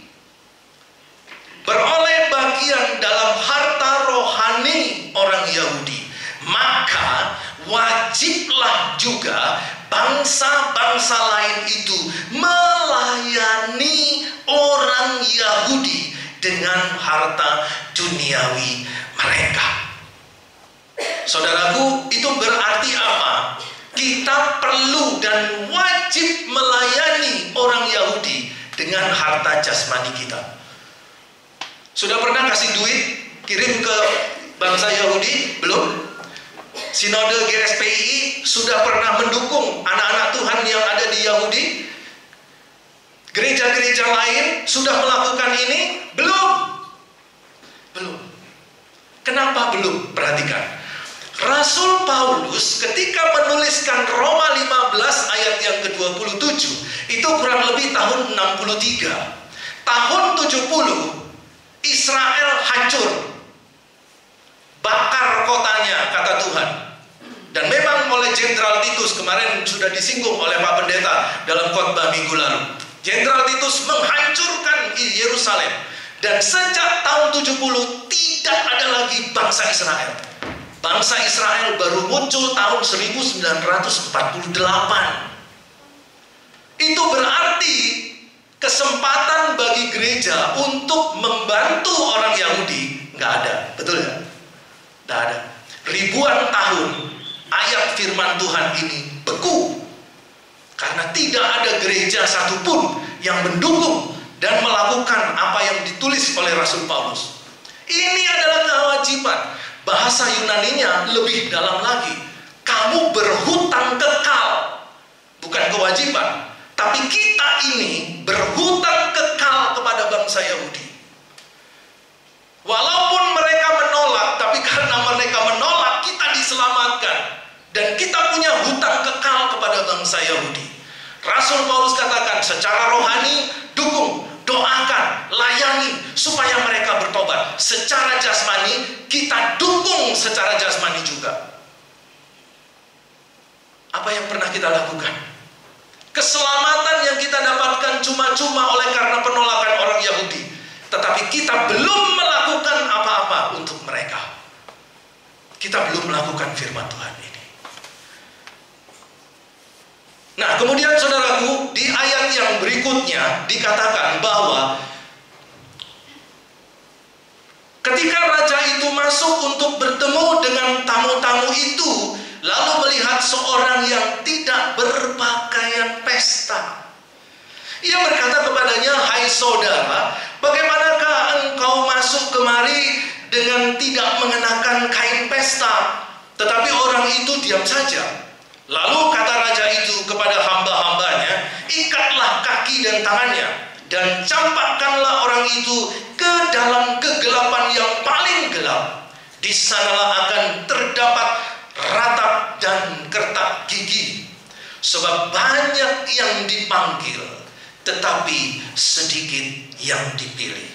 Beroleh bagian dalam harta rohani orang Yahudi, maka wajiblah juga bangsa-bangsa lain itu melayani orang Yahudi dengan harta duniawi mereka. Saudaraku, itu berarti apa? Kita perlu dan wajib melayani orang Yahudi dengan harta jasmani kita. Sudah pernah kasih duit kirim ke bangsa Yahudi? Belum? Sinode GSPI sudah pernah mendukung anak-anak Tuhan yang ada di Yahudi? Gereja-gereja lain sudah melakukan ini? Belum. Belum. Kenapa belum? Perhatikan. Rasul Paulus ketika menuliskan Roma 15 ayat yang ke-27, itu kurang lebih tahun 63. Tahun 70 Israel hancur, bakar kotanya kata Tuhan. Dan memang oleh Jenderal Titus, kemarin sudah disinggung oleh Pak Pendeta dalam khotbah minggu lalu, Jenderal Titus menghancurkan Yerusalem. Dan sejak tahun 70 tidak ada lagi bangsa Israel. Bangsa Israel baru muncul tahun 1948. Itu berarti kesempatan bagi gereja untuk membantu orang Yahudi nggak ada, betul ya? Nggak ada. Ribuan tahun ayat firman Tuhan ini beku karena tidak ada gereja satupun yang mendukung dan melakukan apa yang ditulis oleh Rasul Paulus. Ini adalah kewajiban. Bahasa Yunaninya lebih dalam lagi. Kamu berhutang kekal, bukan kewajiban. Tapi kita ini berhutang kekal kepada bangsa Yahudi. Walaupun mereka menolak, tapi karena mereka menolak, kita diselamatkan. Dan kita punya hutang kekal kepada bangsa Yahudi. Rasul Paulus katakan, secara rohani, dukung, doakan, layani, supaya mereka bertobat. Secara jasmani, kita dukung secara jasmani juga. Apa yang pernah kita lakukan? Keselamatan yang kita dapatkan cuma-cuma oleh karena penolakan orang Yahudi. Tetapi kita belum melakukan apa-apa untuk mereka. Kita belum melakukan firman Tuhan ini. Nah, kemudian saudaraku, di ayat yang berikutnya dikatakan bahwa ketika raja itu masuk untuk bertemu dengan tamu-tamu itu, lalu melihat seorang yang tidak berpakaian pesta. Ia berkata kepadanya, "Hai saudara, bagaimanakah engkau masuk kemari dengan tidak mengenakan kain pesta?" Tetapi orang itu diam saja. Lalu kata raja itu kepada hamba-hambanya, "Ikatlah kaki dan tangannya, dan campakkanlah orang itu ke dalam kegelapan yang paling gelap. Di sanalah akan terdapat ratap dan kertak gigi. Sebab banyak yang dipanggil, tetapi sedikit yang dipilih."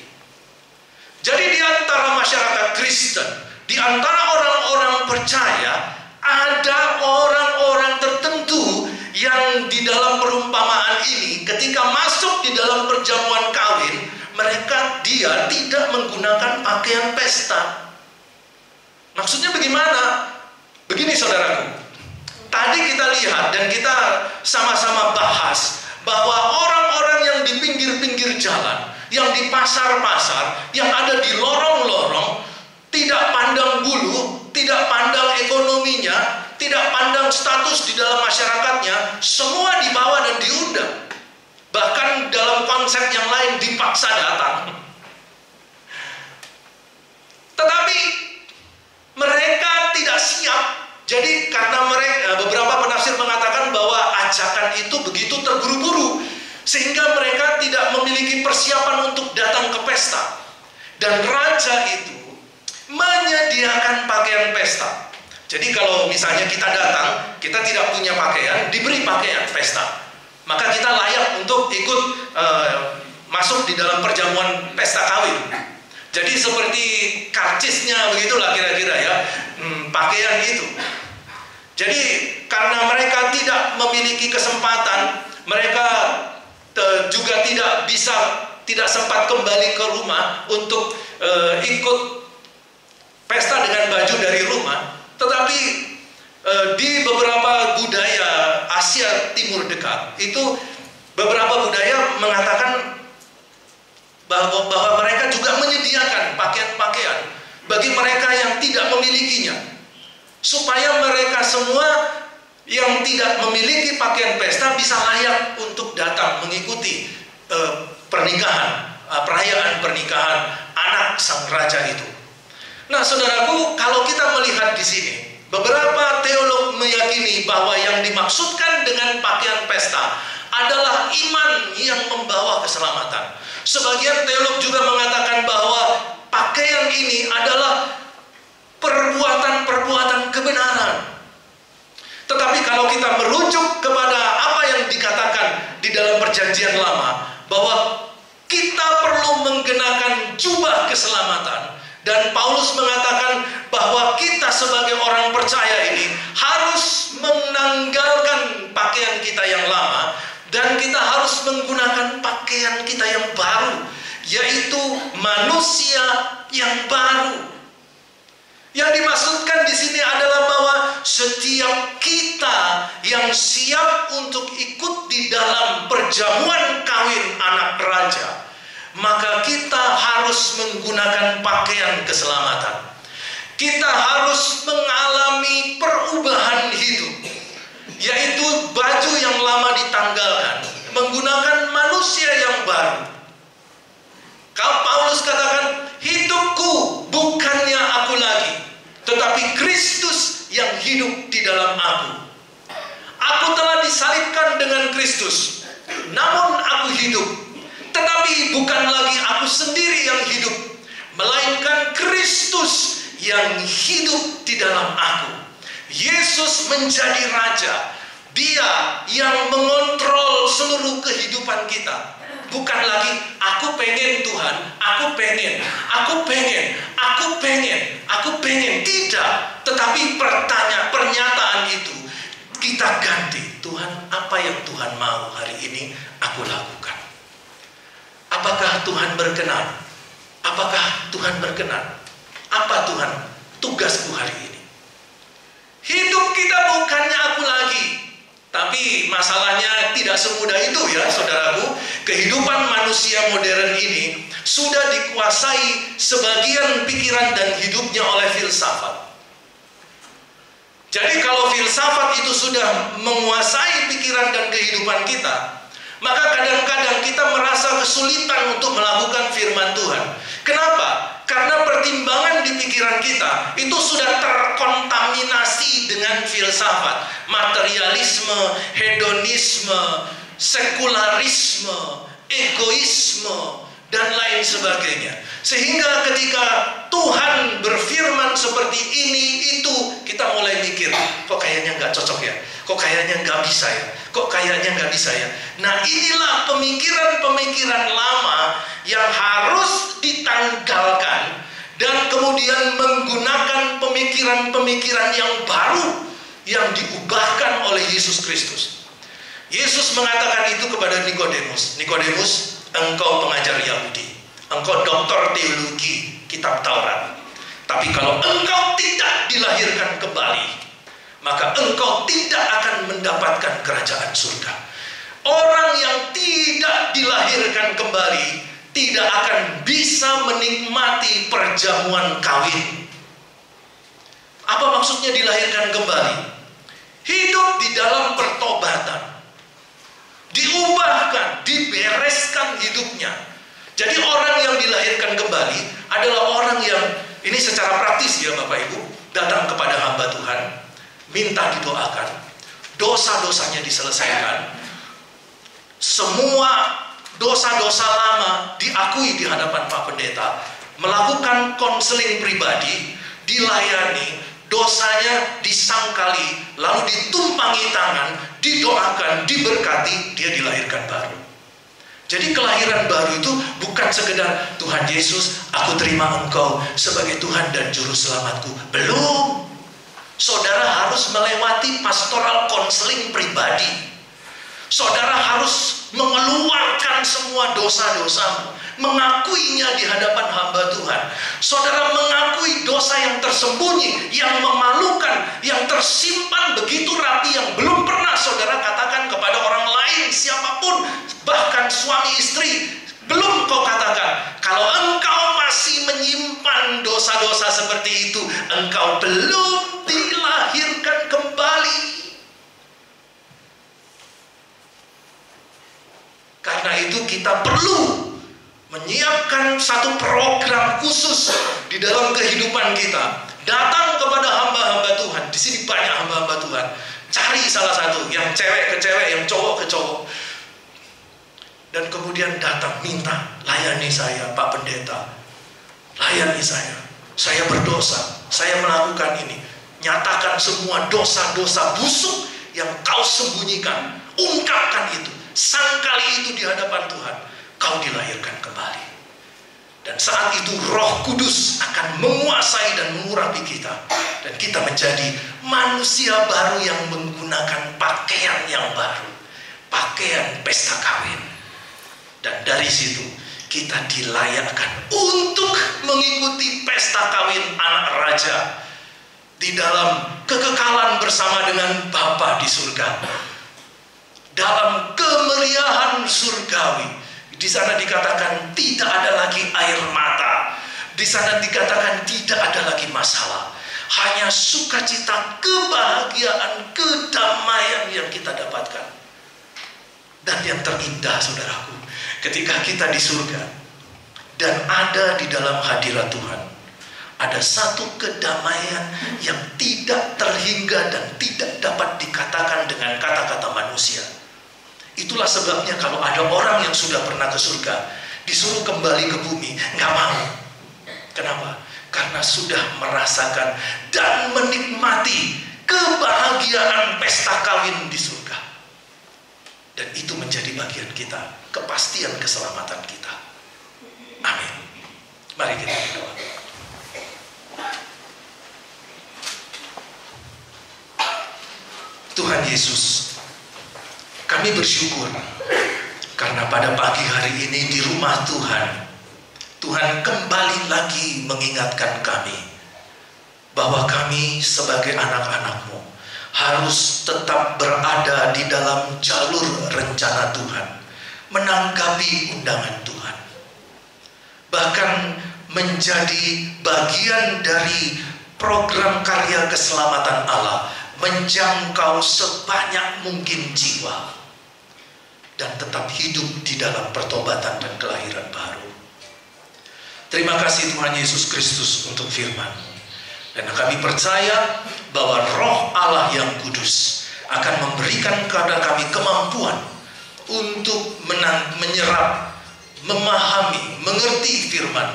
Jadi di antara masyarakat Kristen, di antara orang-orang percaya, ada orang-orang tertentu yang di dalam perumpamaan ini ketika masuk di dalam perjamuan kawin, dia tidak menggunakan pakaian pesta. Maksudnya bagaimana? Begini saudaraku, tadi kita lihat dan kita sama-sama bahas bahwa orang-orang yang di pinggir-pinggir jalan, yang di pasar-pasar, yang ada di lorong-lorong, tidak pandang bulu, tidak pandang ekonominya, tidak pandang status di dalam masyarakatnya, semua dibawa dan diundang. Bahkan dalam konsep yang lain dipaksa datang. Tetapi mereka tidak siap. Jadi karena mereka, beberapa penafsir mengatakan bahwa ajakan itu begitu terburu-buru, sehingga mereka tidak memiliki persiapan untuk datang ke pesta. Dan raja itu menyediakan pakaian pesta. Jadi kalau misalnya kita datang, kita tidak punya pakaian, diberi pakaian pesta, maka kita layak untuk ikut masuk di dalam perjamuan pesta kawin. Jadi seperti karcisnya begitulah kira-kira ya, pakaian itu. Jadi karena mereka tidak memiliki kesempatan, mereka juga tidak sempat kembali ke rumah untuk ikut pesta dengan baju dari rumah. Tetapi di beberapa budaya Asia Timur Dekat itu, beberapa budaya mengatakan bahwa mereka juga menyediakan pakaian-pakaian bagi mereka yang tidak memilikinya, supaya mereka semua yang tidak memiliki pakaian pesta bisa layak untuk datang mengikuti pernikahan, perayaan pernikahan anak sang raja itu. Nah, saudaraku, kalau kita melihat di sini, beberapa teolog meyakini bahwa yang dimaksudkan dengan pakaian pesta adalah iman yang membawa keselamatan. Sebagian teolog juga mengatakan bahwa pakaian ini adalah perbuatan-perbuatan kebenaran. Tetapi kalau kita merujuk kepada apa yang dikatakan di dalam perjanjian lama, bahwa kita perlu menggenakan jubah keselamatan, dan Paulus mengatakan bahwa kita sebagai orang percaya ini harus menanggalkan pakaian kita yang lama, dan kita harus menggunakan pakaian kita yang baru, yaitu manusia yang baru. Yang dimaksudkan di sini adalah bahwa setiap kita yang siap untuk ikut di dalam perjamuan kawin anak raja, maka kita harus menggunakan pakaian keselamatan. Kita harus mengalami perubahan hidup, yaitu baju yang lama ditanggalkan, menggunakan manusia yang baru. Kalau Paulus katakan, hidupku bukannya aku lagi, tetapi Kristus yang hidup di dalam aku. Aku telah disalibkan dengan Kristus, namun aku hidup. Tetapi bukan lagi aku sendiri yang hidup, melainkan Kristus yang hidup di dalam aku. Yesus menjadi Raja. Dia yang mengontrol seluruh kehidupan kita. Bukan lagi aku pengen Tuhan, aku pengen. Tidak. Tetapi pernyataan itu kita ganti. Tuhan, apa yang Tuhan mau hari ini aku lakukan. Apakah Tuhan berkenan? Apa Tuhan tugasku hari ini? Hidup kita bukannya aku lagi. Tapi masalahnya tidak semudah itu ya saudaraku. Kehidupan manusia modern ini sudah dikuasai sebagian pikiran dan hidupnya oleh filsafat. Jadi kalau filsafat itu sudah menguasai pikiran dan kehidupan kita, maka kadang-kadang kita merasa kesulitan untuk melakukan firman Tuhan. Kenapa? Karena pertimbangan di pikiran kita itu sudah terkontaminasi dengan filsafat, materialisme, hedonisme, sekularisme, egoisme, dan lain sebagainya. Sehingga ketika Tuhan berfirman seperti ini, itu kita mulai mikir, kok kayaknya nggak cocok ya? Kok kayaknya nggak bisa ya? Kok kayaknya nggak bisa ya? Nah, inilah pemikiran-pemikiran lama yang harus ditanggalkan dan kemudian menggunakan pemikiran-pemikiran yang baru yang diubahkan oleh Yesus Kristus. Yesus mengatakan itu kepada Nikodemus. Nikodemus, engkau pengajar Yahudi, engkau doktor teologi kitab Taurat. Tapi kalau engkau tidak dilahirkan kembali, maka engkau tidak akan mendapatkan kerajaan surga. Orang yang tidak dilahirkan kembali tidak akan bisa menikmati perjamuan kawin. Apa maksudnya dilahirkan kembali? Hidup di dalam pertobatan, diubahkan, dibereskan hidupnya. Jadi orang yang dilahirkan kembali adalah orang yang, ini secara praktis ya Bapak Ibu, datang kepada hamba Tuhan, minta didoakan, dosa-dosanya diselesaikan, semua dosa-dosa lama diakui di hadapan Pak Pendeta, melakukan konseling pribadi, dilayani, dosanya disangkali, lalu ditumpangi tangan, didoakan, diberkati, dia dilahirkan baru. Jadi kelahiran baru itu bukan sekedar Tuhan Yesus, aku terima engkau sebagai Tuhan dan Juru Selamatku. Belum. Saudara harus melewati pastoral konseling pribadi. Saudara harus mengeluarkan semua dosa-dosamu, mengakuinya di hadapan hamba Tuhan. Saudara mengakui dosa yang tersembunyi, yang memalukan, yang tersimpan begitu rapi, yang belum pernah saudara katakan kepada orang lain, siapapun, bahkan suami istri, belum kau katakan. Kalau engkau masih menyimpan dosa-dosa seperti itu, engkau belum dilahirkan kembali. Karena itu kita perlu menyiapkan satu program khusus di dalam kehidupan kita. Datang kepada hamba-hamba Tuhan. Di sini banyak hamba-hamba Tuhan. Cari salah satu, yang cewek ke cewek, yang cowok ke cowok. Dan kemudian datang minta, layani saya Pak Pendeta. Layani saya. saya berdosa, saya melakukan ini. Nyatakan semua dosa-dosa busuk yang kau sembunyikan. Ungkapkan itu. Sangkali itu di hadapan Tuhan. Kau dilahirkan kembali. Dan saat itu Roh Kudus akan menguasai dan mengurapi kita. Dan kita menjadi manusia baru yang menggunakan pakaian yang baru. Pakaian pesta kawin. Dan dari situ kita dilayakkan untuk mengikuti pesta kawin anak raja. Di dalam kekekalan bersama dengan Bapa di surga. Dalam kemeriahan surgawi. Di sana dikatakan tidak ada lagi air mata. Di sana dikatakan tidak ada lagi masalah. Hanya sukacita, kebahagiaan, kedamaian yang kita dapatkan. Dan yang terindah, saudaraku, ketika kita di surga dan ada di dalam hadirat Tuhan, ada satu kedamaian yang tidak terhingga dan tidak dapat dikatakan dengan kata-kata manusia. Itulah sebabnya kalau ada orang yang sudah pernah ke surga, disuruh kembali ke bumi, nggak mau. Kenapa? Karena sudah merasakan dan menikmati kebahagiaan pesta kawin di surga. Dan itu menjadi bagian kita, kepastian keselamatan kita. Amin. Mari kita berdoa. Tuhan Yesus, kami bersyukur karena pada pagi hari ini di rumah Tuhan, Tuhan kembali lagi mengingatkan kami bahwa kami sebagai anak-anak-Mu harus tetap berada di dalam jalur rencana Tuhan, menanggapi undangan Tuhan, bahkan menjadi bagian dari program karya keselamatan Allah, menjangkau sebanyak mungkin jiwa dan tetap hidup di dalam pertobatan dan kelahiran baru. Terima kasih Tuhan Yesus Kristus untuk firman. Dan kami percaya bahwa Roh Allah yang kudus akan memberikan kepada kami kemampuan untuk menyerap, memahami, mengerti firman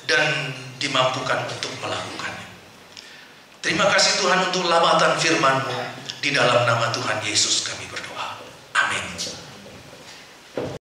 dan dimampukan untuk melakukannya. Terima kasih Tuhan untuk lawatan firman-Mu. Di dalam nama Tuhan Yesus kami berdoa. Amin.